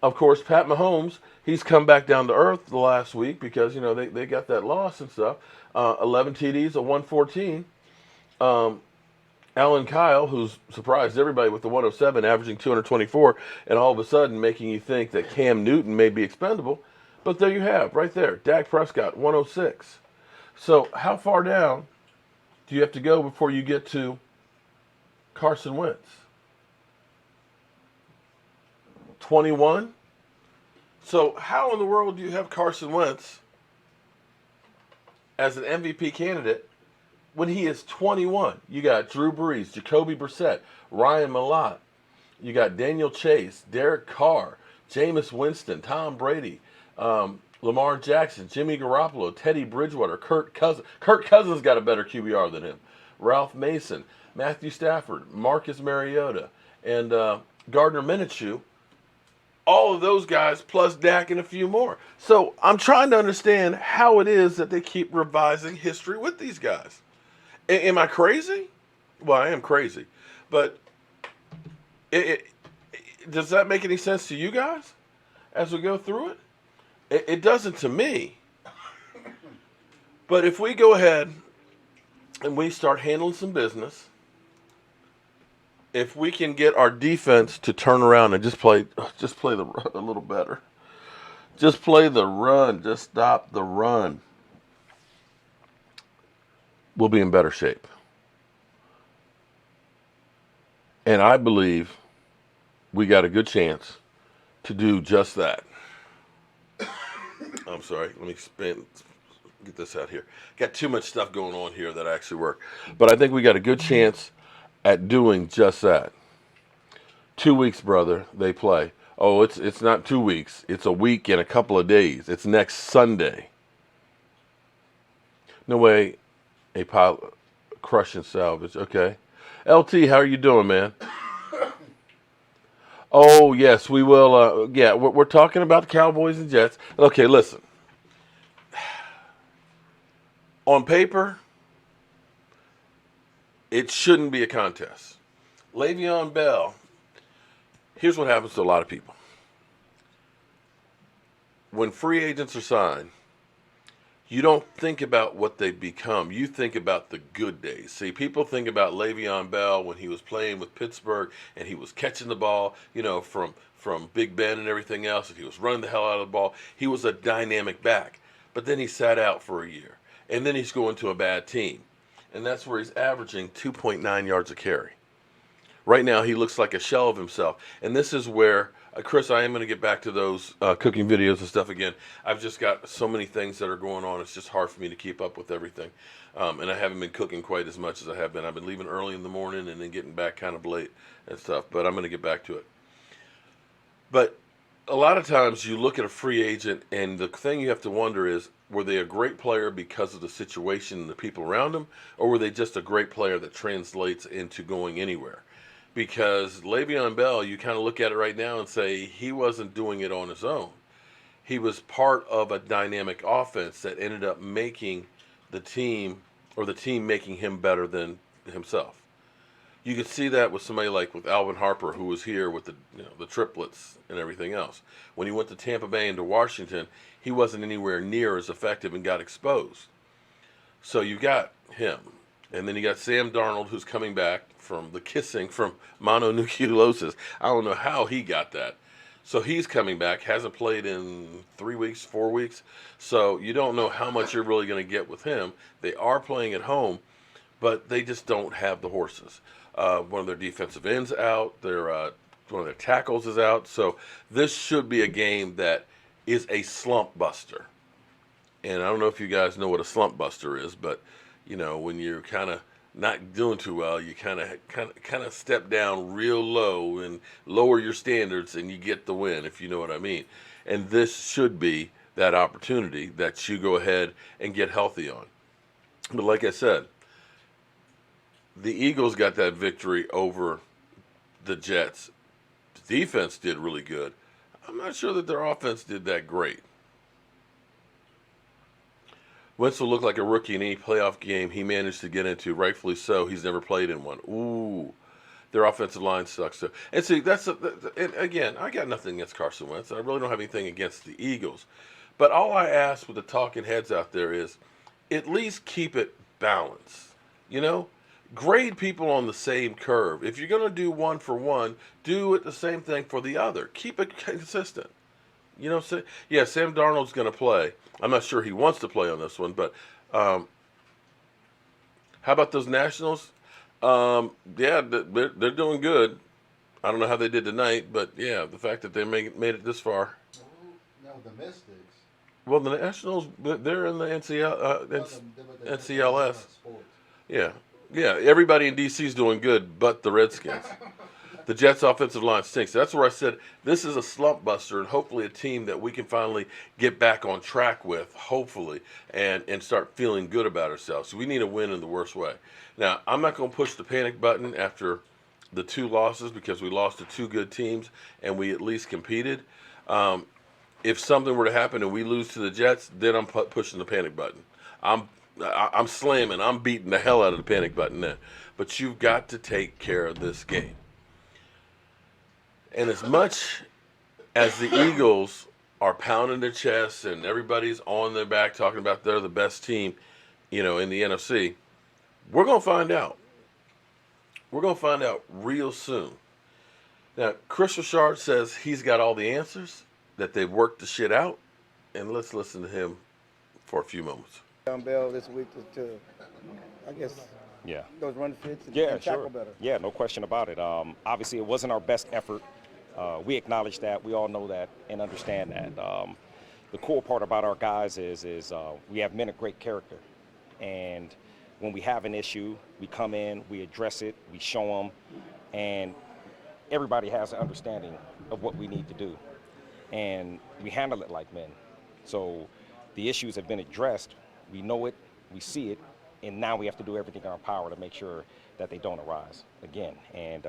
Of course, Pat Mahomes, he's come back down to earth the last week because, they got that loss and stuff. 11 TDs, a 114. Alan Kyle, who's surprised everybody with the 107, averaging 224, and all of a sudden making you think that Cam Newton may be expendable. But there you have, right there, Dak Prescott, 106. So how far down do you have to go before you get to Carson Wentz? 21? So how in the world do you have Carson Wentz as an MVP candidate when he is 21? You got Drew Brees, Jacoby Brissett, Ryan Mallott. You got Daniel Chase, Derek Carr, Jameis Winston, Tom Brady, Lamar Jackson, Jimmy Garoppolo, Teddy Bridgewater, Kirk Cousins. Kirk Cousins got a better QBR than him. Ralph Mason, Matthew Stafford, Marcus Mariota, and Gardner Minshew. All of those guys plus Dak and a few more. So I'm trying to understand how it is that they keep revising history with these guys. Am I crazy? Well, I am crazy. But does that make any sense to you guys as we go through it? It doesn't to me. But if we go ahead and we start handling some business, if we can get our defense to turn around and just play the run a little better. Just play the run. Just stop the run. We'll be in better shape. And I believe we got a good chance to do just that. I'm sorry. Let me get this out here. Got too much stuff going on here that actually work. But I think we got a good chance at doing just that. 2 weeks, brother, they play. Oh, it's not 2 weeks. It's a week and a couple of days. It's next Sunday. No way. A pilot crush and salvage. Okay. LT, how are you doing, man? Oh, yes, we will. We're talking about the Cowboys and Jets. Okay, listen. On paper, it shouldn't be a contest. Le'Veon Bell, here's what happens to a lot of people. When free agents are signed, you don't think about what they become. You think about the good days. See, people think about Le'Veon Bell when he was playing with Pittsburgh and he was catching the ball, from Big Ben and everything else, and he was running the hell out of the ball. He was a dynamic back. But then he sat out for a year. And then he's going to a bad team. And that's where he's averaging 2.9 yards a carry. Right now, he looks like a shell of himself. And this is where, Chris, I am going to get back to those cooking videos and stuff again. I've just got so many things that are going on. It's just hard for me to keep up with everything. And I haven't been cooking quite as much as I have been. I've been leaving early in the morning and then getting back kind of late and stuff. But I'm going to get back to it. But a lot of times you look at a free agent, and the thing you have to wonder is, were they a great player because of the situation and the people around them, or were they just a great player that translates into going anywhere? Because Le'Veon Bell, you kind of look at it right now and say he wasn't doing it on his own. He was part of a dynamic offense that ended up making the team, or the team making him better than himself. You could see that with somebody like with Alvin Harper, who was here with the triplets and everything else. When he went to Tampa Bay and to Washington, he wasn't anywhere near as effective and got exposed. So you got him. And then you got Sam Darnold, who's coming back from the kissing from mononucleosis. I don't know how he got that. So he's coming back, hasn't played in 3 weeks, 4 weeks. So you don't know how much you're really going to get with him. They are playing at home, but they just don't have the horses. One of their defensive ends out. One of their tackles is out. So this should be a game that is a slump buster. And I don't know if you guys know what a slump buster is, but when you're kind of not doing too well, you kind of step down real low and lower your standards, and you get the win, if you know what I mean. And this should be that opportunity that you go ahead and get healthy on. But like I said, the Eagles got that victory over the Jets. The defense did really good. I'm not sure that their offense did that great. Wentz will look like a rookie in any playoff game he managed to get into, rightfully so. He's never played in one. Ooh, their offensive line sucks. So, and see, and again, I got nothing against Carson Wentz. I really don't have anything against the Eagles. But all I ask with the talking heads out there is at least keep it balanced. Grade people on the same curve. If you're going to do one for one, do it the same thing for the other. Keep it consistent. Yeah, Sam Darnold's going to play. I'm not sure he wants to play on this one, but how about those Nationals? Yeah, they're doing good. I don't know how they did tonight, but yeah, the fact that they made it this far. No, the Mystics. Well, the Nationals, they're in the NCLS. Yeah, everybody in D.C. is doing good, but the Redskins. The Jets' offensive line stinks. That's where I said this is a slump buster, and hopefully a team that we can finally get back on track with, hopefully, and start feeling good about ourselves. So we need a win in the worst way. Now, I'm not going to push the panic button after the 2 losses because we lost to 2 good teams, and we at least competed. If something were to happen and we lose to the Jets, then I'm pushing the panic button. I'm slamming. I'm beating the hell out of the panic button then. But you've got to take care of this game. And as much as the Eagles are pounding their chests and everybody's on their back talking about they're the best team, in the NFC, we're going to find out. We're going to find out real soon. Now, Chris Richard says he's got all the answers, that they've worked the shit out, and let's listen to him for a few moments. Bell this week to I guess, those run fits and tackle better. Yeah, no question about it. Obviously, it wasn't our best effort. We acknowledge that. We all know that and understand that. The cool part about our guys is we have men of great character. And when we have an issue, we come in, we address it, we show them, and everybody has an understanding of what we need to do. And we handle it like men. So the issues have been addressed. We know it, we see it, and now we have to do everything in our power to make sure that they don't arise again. And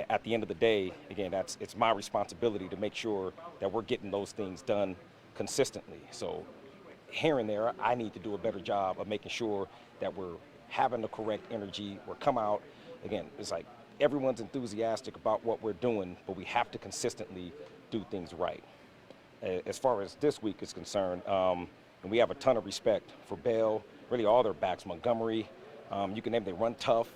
at the end of the day, again, it's my responsibility to make sure that we're getting those things done consistently. So here and there, I need to do a better job of making sure that we're having the correct energy. We're come out, again, it's like everyone's enthusiastic about what we're doing, but we have to consistently do things right. As far as this week is concerned, and we have a ton of respect for Bell, really all their backs, Montgomery, you can name, they run tough.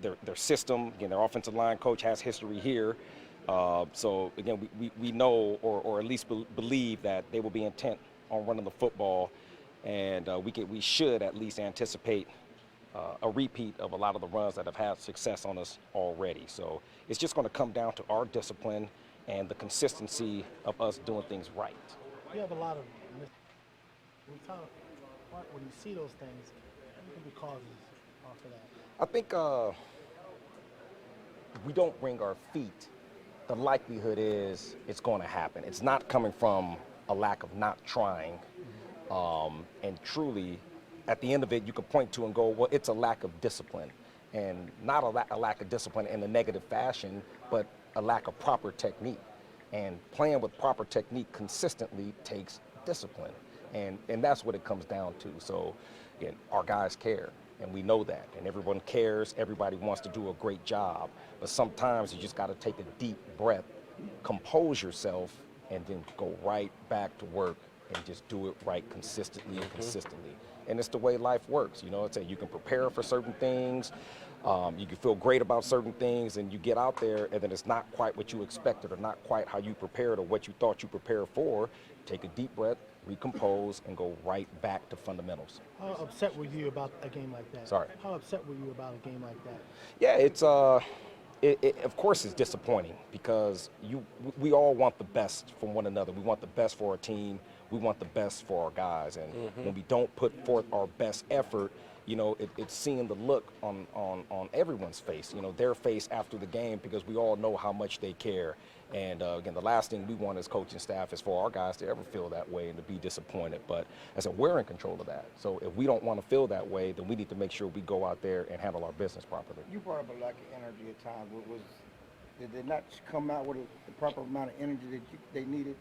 Their system, again, their offensive line coach has history here. So again, we know or at least believe that they will be intent on running the football, and we should at least anticipate a repeat of a lot of the runs that have had success on us already. So it's just going to come down to our discipline and the consistency of us doing things right. You have a lot of when you see those things, what can be causes for that? I think if we don't bring our feet, the likelihood is it's going to happen. It's not coming from a lack of not trying. And truly, at the end of it, you can point to and go, well, it's a lack of discipline. And not a lack of discipline in a negative fashion, but a lack of proper technique. And playing with proper technique consistently takes discipline. And that's what it comes down to. So, again, our guys care. and we know that. And everyone cares. Everybody wants to do a great job. But sometimes you just got to take a deep breath, compose yourself, and then go right back to work and just do it right consistently and consistently. And it's the way life works. You know, it's you can prepare for certain things. You can feel great about certain things, and you get out there, and then it's not quite what you expected or not quite how you prepared or what you thought you prepared for. Take a deep breath, recompose, and go right back to fundamentals. How upset were you about a game like that? Sorry. How upset were you about a game like that? Yeah, it's of course it's disappointing because we all want the best from one another. We want the best for our team. We want the best for our guys. And when we don't put forth our best effort, you know, it's seeing the look on everyone's face, you know, their face after the game, because we all know how much they care. And again, the last thing we want as coaching staff is for our guys to ever feel that way and to be disappointed. But as I said, we're in control of that. So if we don't want to feel that way, then we need to make sure we go out there and handle our business properly. You brought up a lack of energy at times. Did they not come out with the proper amount of energy that they needed?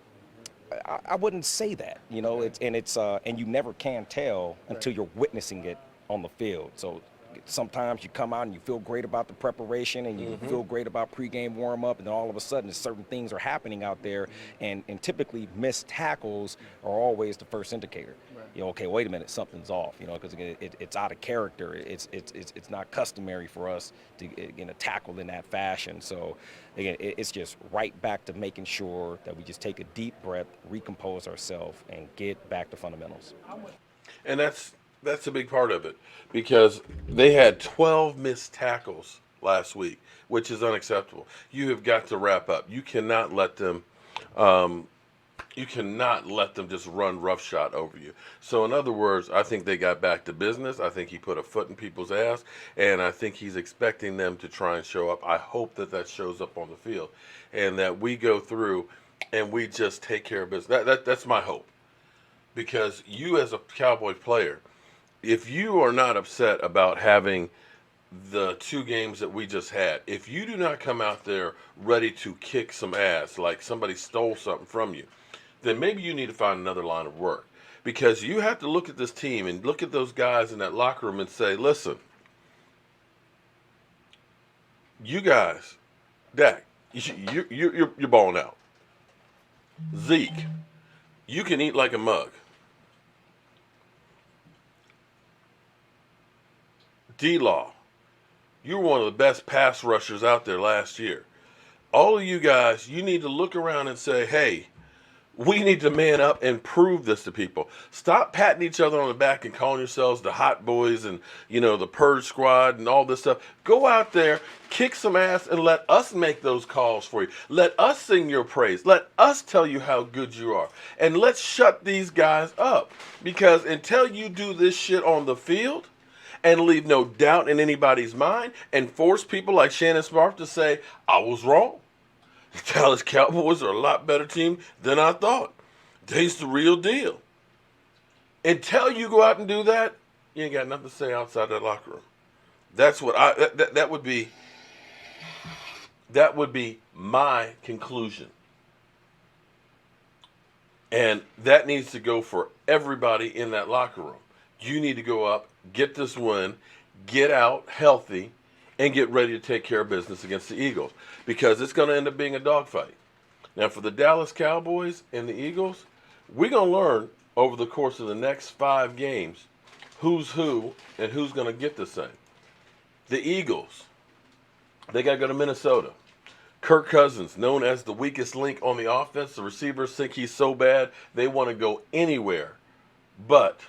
I wouldn't say that, you know, and you never can tell until you're witnessing it on the field. So sometimes you come out and you feel great about the preparation and you feel great about pregame warm-up, and then all of a sudden certain things are happening out there, and typically missed tackles are always the first indicator. You know, okay, wait a minute, something's off, you know, because it's out of character. It's not customary for us to tackle in that fashion. So again, it's just right back to making sure that we just take a deep breath, recompose ourselves, and get back to fundamentals. And that's a big part of it, because they had 12 missed tackles last week, which is unacceptable. You have got to wrap up. You cannot let them just run roughshod over you. So in other words, I think they got back to business. I think he put a foot in people's ass, and I think he's expecting them to try and show up. I hope that shows up on the field, and that we go through and we just take care of business. That's my hope, because you as a Cowboy player, if you are not upset about having the 2 games that we just had, if you do not come out there ready to kick some ass like somebody stole something from you, then maybe you need to find another line of work. Because you have to look at this team and look at those guys in that locker room and say, listen, you guys, Dak, you're balling out. Zeke, you can eat like a mug. D-Law, you were one of the best pass rushers out there last year. All of you guys, you need to look around and say, hey, we need to man up and prove this to people. Stop patting each other on the back and calling yourselves the Hot Boys and, you know, the Purge Squad and all this stuff. Go out there, kick some ass, and let us make those calls for you. Let us sing your praise. Let us tell you how good you are. And let's shut these guys up. Because until you do this shit on the field and leave no doubt in anybody's mind and force people like Shannon Sharpe to say, I was wrong. The Dallas Cowboys are a lot better team than I thought. They's the real deal. Until you go out and do that, you ain't got nothing to say outside that locker room. That's what that would be my conclusion. And that needs to go for everybody in that locker room. You need to go up, get this win, get out healthy, and get ready to take care of business against the Eagles, because it's going to end up being a dogfight. Now, for the Dallas Cowboys and the Eagles, we're going to learn over the course of the next 5 games who's who and who's going to get this thing. The Eagles, they got to go to Minnesota. Kirk Cousins, known as the weakest link on the offense, the receivers think he's so bad they want to go anywhere but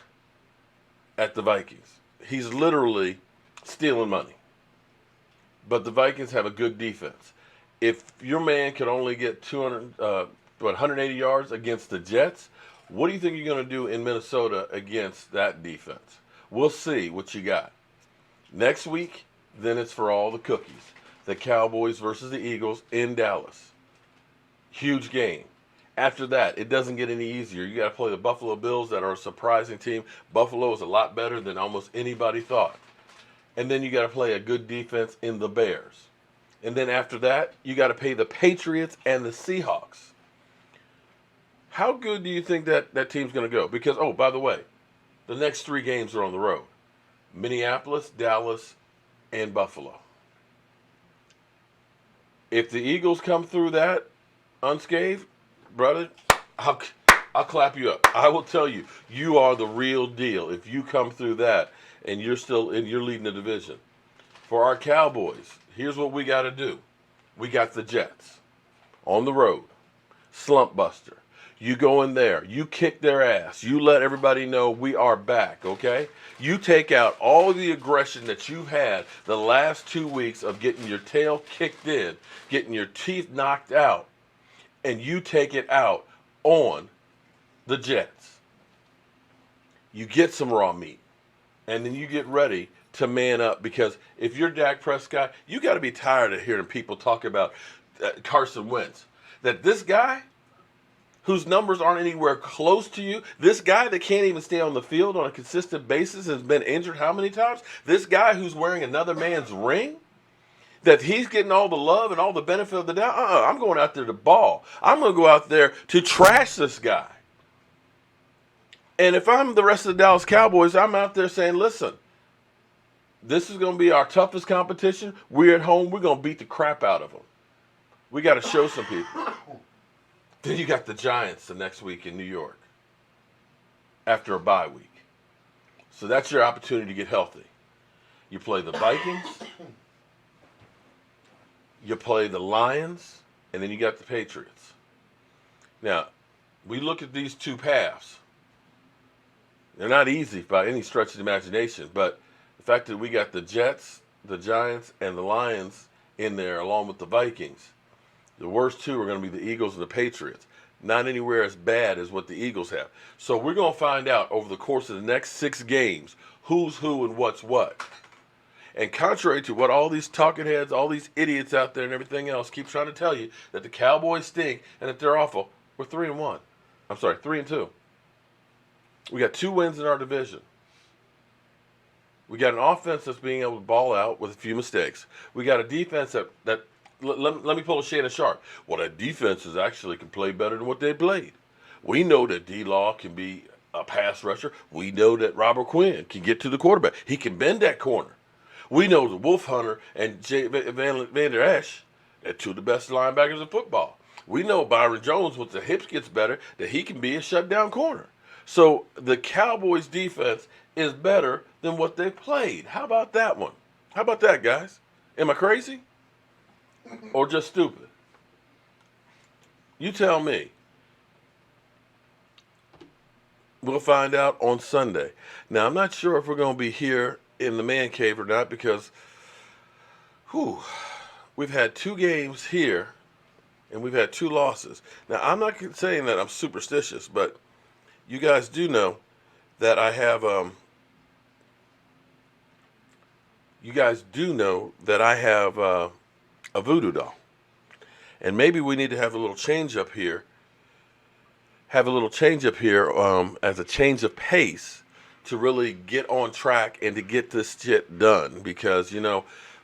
at the Vikings. He's literally stealing money. But the Vikings have a good defense. If your man could only get 180 yards against the Jets, what do you think you're going to do in Minnesota against that defense? We'll see what you got. Next week, then it's for all the cookies. The Cowboys versus the Eagles in Dallas. Huge game. After that, it doesn't get any easier. You got to play the Buffalo Bills, that are a surprising team. Buffalo is a lot better than almost anybody thought. And then you got to play a good defense in the Bears. And then after that, you got to pay the Patriots and the Seahawks. How good do you think that team's going to go? Because, oh, by the way, the next 3 games are on the road. Minneapolis, Dallas, and Buffalo. If the Eagles come through that unscathed, brother, I'll clap you up. I will tell you, you are the real deal if you come through that and you're leading the division. For our Cowboys, here's what we got to do. We got the Jets on the road, slump buster. You go in there, you kick their ass, you let everybody know we are back, okay? You take out all the aggression that you've had the last 2 weeks of getting your tail kicked in, getting your teeth knocked out, and you take it out on the Jets. You get some raw meat, and then you get ready to man up, because if you're Dak Prescott, you got to be tired of hearing people talk about Carson Wentz. That this guy, whose numbers aren't anywhere close to you, this guy that can't even stay on the field on a consistent basis, has been injured how many times? This guy who's wearing another man's ring, that he's getting all the love and all the benefit of the doubt. I'm going out there to ball. I'm going to go out there to trash this guy. And if I'm the rest of the Dallas Cowboys, I'm out there saying, listen, this is going to be our toughest competition. We're at home. We're going to beat the crap out of them. We got to show some people. Then you got the Giants the next week in New York after a bye week. So that's your opportunity to get healthy. You play the Vikings, you play the Lions, and then you got the Patriots. Now, we look at these two paths. They're not easy by any stretch of the imagination, but the fact that we got the Jets, the Giants, and the Lions in there along with the Vikings, the worst two are going to be the Eagles and the Patriots. Not anywhere as bad as what the Eagles have. So we're going to find out over the course of the next 6 games who's who and what's what. And contrary to what all these talking heads, all these idiots out there and everything else keep trying to tell you, that the Cowboys stink and that they're awful, we're 3-1. I'm sorry, 3-2. We got 2 wins in our division. We got an offense that's being able to ball out with a few mistakes. We got a defense that let me pull a Shannon Sharp. Well, that defense is actually can play better than what they played. We know that D-Law can be a pass rusher. We know that Robert Quinn can get to the quarterback. He can bend that corner. We know the Wolf Hunter and Van Der Esch are 2 of the best linebackers in football. We know Byron Jones, once the hips gets better, that he can be a shutdown corner. So the Cowboys defense is better than what they played. How about that one? How about that, guys? Am I crazy? Or just stupid? You tell me. We'll find out on Sunday. Now, I'm not sure if we're going to be here in the man cave or not, because we've had 2 games here and we've had 2 losses. Now, I'm not saying that I'm superstitious, but you guys do know that I have a voodoo doll. And maybe we need to have a little change up here. As a change of pace to really get on track and to get this shit done. Because,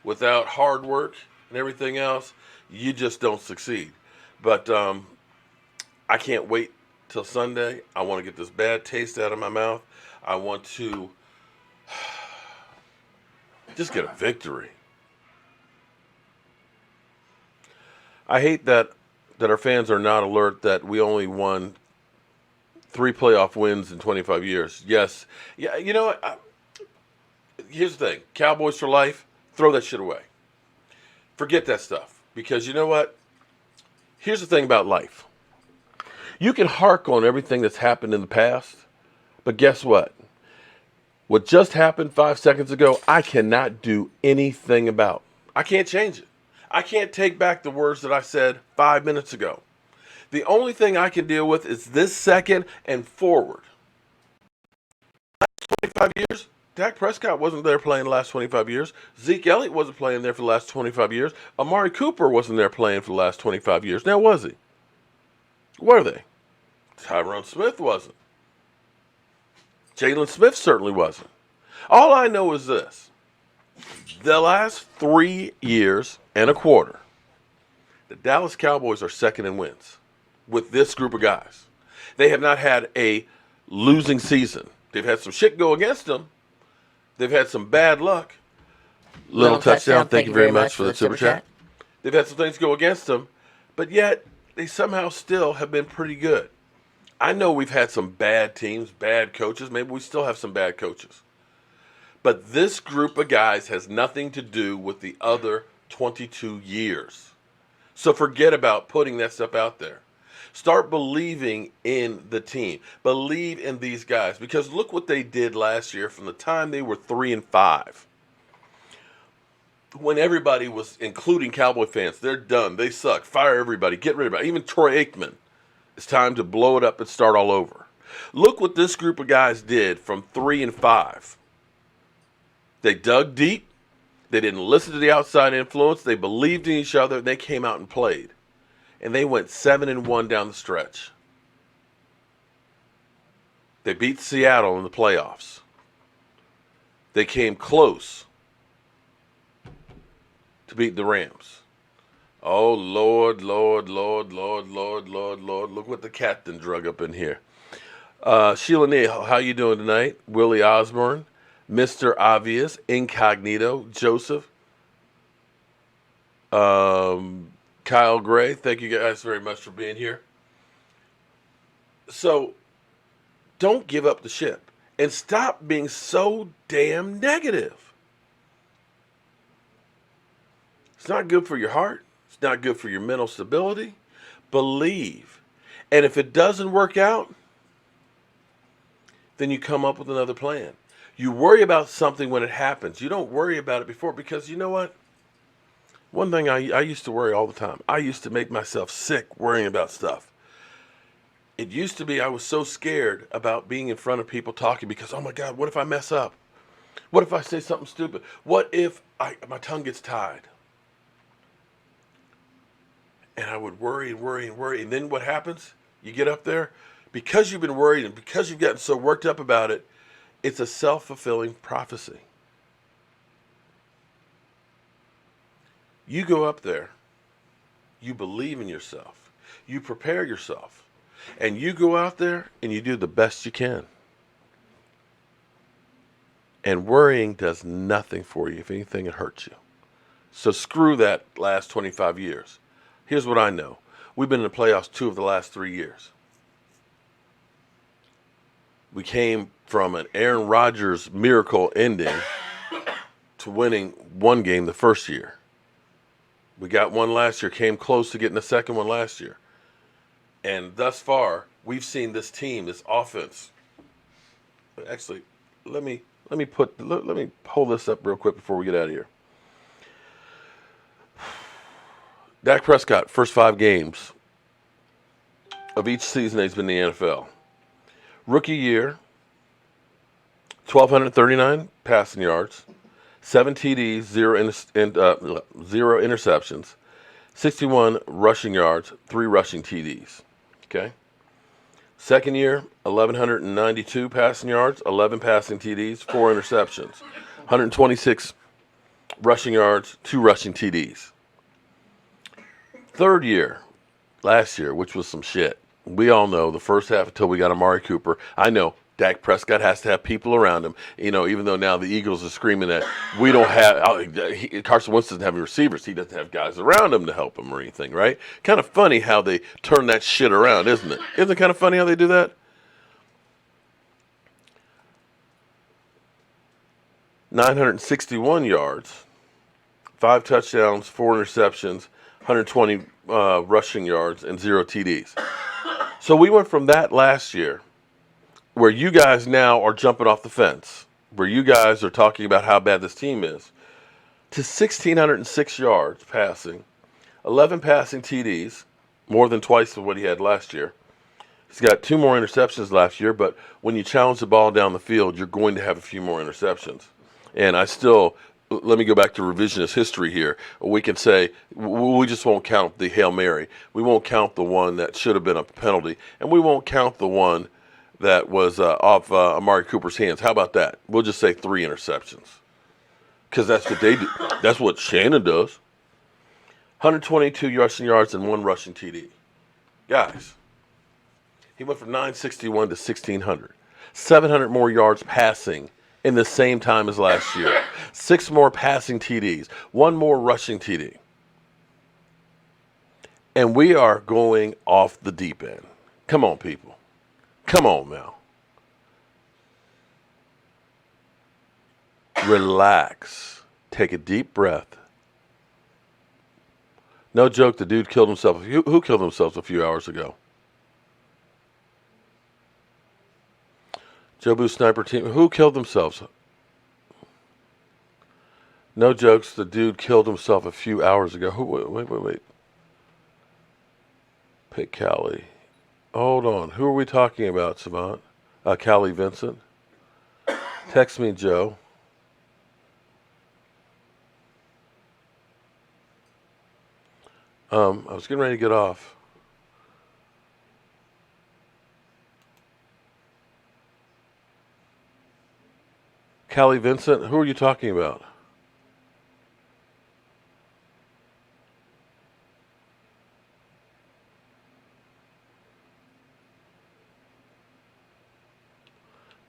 without hard work and everything else, you just don't succeed. But I can't wait till Sunday. I want to get this bad taste out of my mouth. I want to just get a victory. I hate that our fans are not alert that we only won 3 playoff wins in 25 years. Yes. Yeah, you know what? Here's the thing. Cowboys for life, throw that shit away. Forget that stuff. Because you know what? Here's the thing about life. You can hark on everything that's happened in the past, but guess what? What just happened 5 seconds ago, I cannot do anything about. I can't change it. I can't take back the words that I said 5 minutes ago. The only thing I can deal with is this second and forward. Last 25 years, Dak Prescott wasn't there playing the last 25 years. Zeke Elliott wasn't playing there for the last 25 years. Amari Cooper wasn't there playing for the last 25 years. Now, was he? Were they? Tyron Smith wasn't. Jalen Smith certainly wasn't. All I know is this. The last 3 years and a quarter, the Dallas Cowboys are second in wins with this group of guys. They have not had a losing season. They've had some shit go against them, They've had some bad luck. Little touchdown. Thank you very much for the super chat. They've had some things go against them, but yet they somehow still have been pretty good. I know we've had some bad teams, bad coaches. Maybe we still have some bad coaches. But this group of guys has nothing to do with the other 22 years. So forget about putting that stuff out there. Start believing in the team. Believe in these guys. Because look what they did last year from the time they were 3-5. When everybody was, including Cowboy fans, they're done. They suck. Fire everybody. Get rid of it. Even Troy Aikman. It's time to blow it up and start all over. Look what this group of guys did from 3-5. They dug deep. They didn't listen to the outside influence. They believed in each other. They came out and played. And they went 7-1 down the stretch. They beat Seattle in the playoffs. They came close to beat the Rams. Oh, Lord, Lord, Lord, Lord, Lord, Lord, Lord. Look what the captain drug up in here. Sheila Neal, how you doing tonight? Willie Osborne, Mr. Obvious, Incognito, Joseph, Kyle Gray. Thank you guys very much for being here. So, don't give up the ship. And stop being so damn negative. It's not good for your heart. It's not good for your mental stability. Believe. And if it doesn't work out, then you come up with another plan. You worry about something when it happens. You don't worry about it before, because you know what? One thing I used to worry all the time. I used to make myself sick worrying about stuff. It used to be I was so scared about being in front of people talking because, oh my God, what if I mess up? What if I say something stupid? What if my tongue gets tied? And I would worry and worry and worry. And then what happens? You get up there. Because you've been worried and because you've gotten so worked up about it, it's a self-fulfilling prophecy. You go up there. You believe in yourself. You prepare yourself. And you go out there and you do the best you can. And worrying does nothing for you. If anything, it hurts you. So screw that last 25 years. Here's what I know. We've been in the playoffs 2 of the last 3 years. We came from an Aaron Rodgers miracle ending to winning 1 game the first year. We got 1 last year, came close to getting the second one last year. And thus far, we've seen this team, this offense. Actually, let me pull this up real quick before we get out of here. Dak Prescott, first 5 games of each season he's been in the NFL. Rookie year, 1,239 passing yards, 7 TDs, 0 interceptions, 61 rushing yards, 3 rushing TDs. Okay. Second year, 1,192 passing yards, 11 passing TDs, 4 interceptions, 126 rushing yards, 2 rushing TDs. Third year, last year, which was some shit. We all know the first half until we got Amari Cooper. I know Dak Prescott has to have people around him. You know, even though now the Eagles are screaming that we don't have Carson Wentz doesn't have any receivers. He doesn't have guys around him to help him or anything, right? Kind of funny how they turn that shit around, isn't it? Isn't it kind of funny how they do that? $961 yards, 5 touchdowns, 4 interceptions, 120 rushing yards, and 0 TDs. So we went from that last year, where you guys now are jumping off the fence, where you guys are talking about how bad this team is, to 1,606 yards passing, 11 passing TDs, more than twice of what he had last year. He's got 2 more interceptions last year, but when you challenge the ball down the field, you're going to have a few more interceptions. And let me go back to revisionist history here. We can say we just won't count the Hail Mary. We won't count the one that should have been a penalty. And we won't count the one that was off Amari Cooper's hands. How about that? We'll just say 3 interceptions. Because that's what they do. That's what Shannon does. 122 rushing yards and 1 rushing TD. Guys, he went from 961 to 1,600. 700 more yards passing in the same time as last year. 6 more passing TDs, 1 more rushing TD. And we are going off the deep end. Come on, people. Come on, Mel. Relax. Take a deep breath. No joke, the dude killed himself. Who killed themselves a few hours ago? Jobu Sniper Team. Who killed themselves? No jokes, the dude killed himself a few hours ago. Wait. Pick Callie. Hold on. Who are we talking about, Savant? Callie Vincent. Text me, Joe. I was getting ready to get off. Callie Vincent, who are you talking about?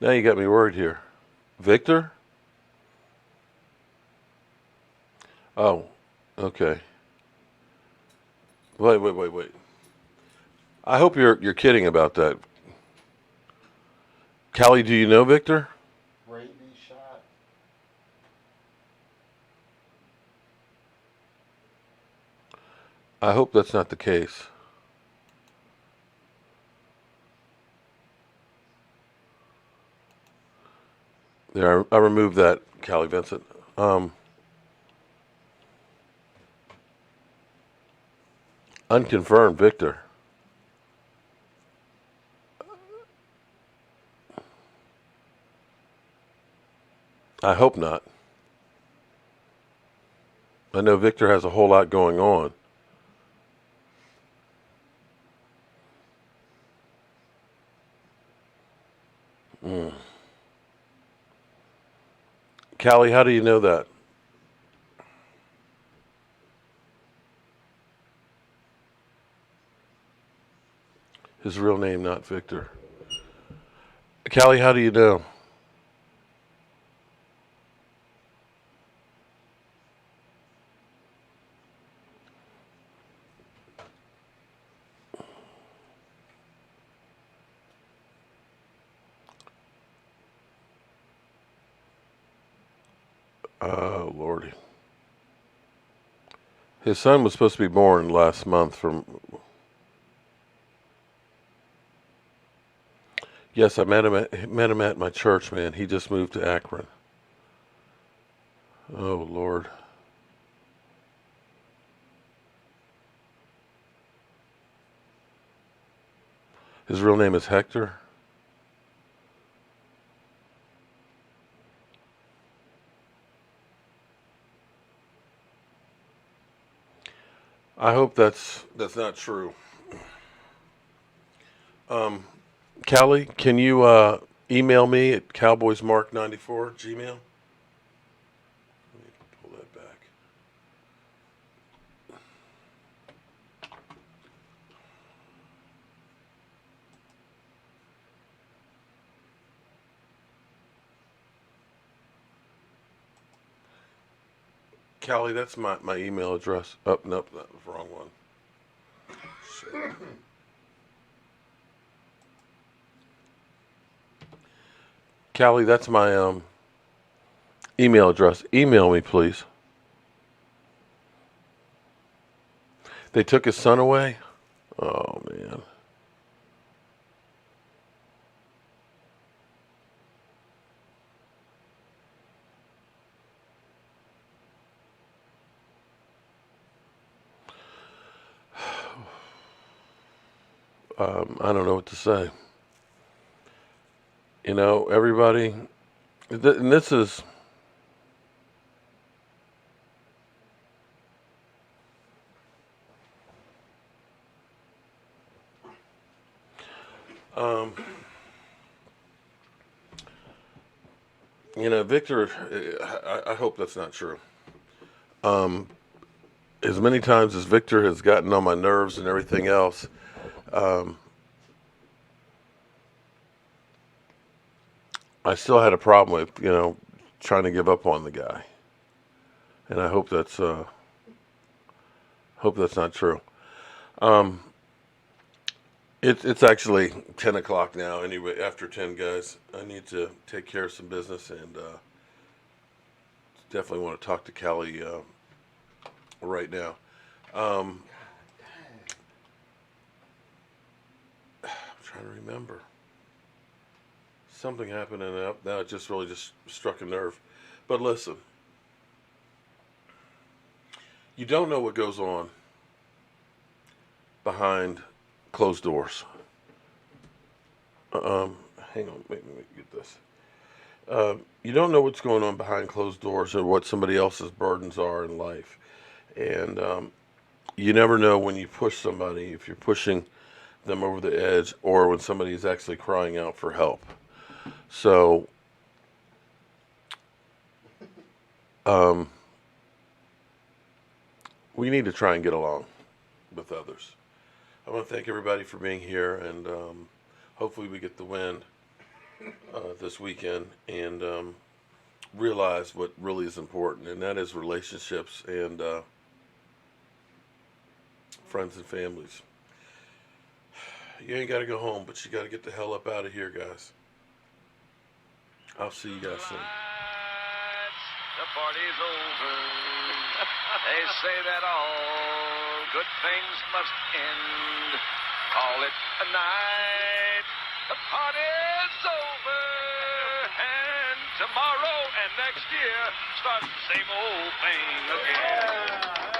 Now you got me worried here. Victor? Oh, okay. Wait. I hope you're kidding about that. Callie, do you know Victor? Rabies shot. I hope that's not the case. There, I removed that, Callie Vincent. Unconfirmed Victor. I hope not. I know Victor has a whole lot going on. Callie, how do you know that? His real name, not Victor. Callie, how do you know? Oh, Lordy. His son was supposed to be born last month from... Yes, I met him at my church, man. He just moved to Akron. Oh, Lord. His real name is Hector. I hope that's not true. Callie, can you email me at cowboysmark94 Gmail? Let me pull that back. Callie, that's my email address. Oh, nope, that was the wrong one. Shit. Callie, that's my email address. Email me, please. They took his son away? Oh, man. I don't know what to say. You know, everybody, and this is, you know, Victor, I hope that's not true. As many times as Victor has gotten on my nerves and everything else, I still had a problem with, trying to give up on the guy. And I hope that's not true. Um, it's actually 10 o'clock now. Anyway, after 10, guys, I need to take care of some business and definitely want to talk to Kelly right now. I'm trying to remember. Something happened and now it just really just struck a nerve. But listen, you don't know what goes on behind closed doors. Hang on, make me get this. You don't know what's going on behind closed doors or what somebody else's burdens are in life. And you never know when you push somebody, if you're pushing them over the edge or when somebody is actually crying out for help. So, we need to try and get along with others. I want to thank everybody for being here, and hopefully we get the win this weekend and realize what really is important, and that is relationships and friends and families. You ain't got to go home, but you got to get the hell up out of here, guys. I'll see you guys soon. The party's over. They say that all good things must end. Call it a night. The party's over. And tomorrow and next year starts the same old thing again.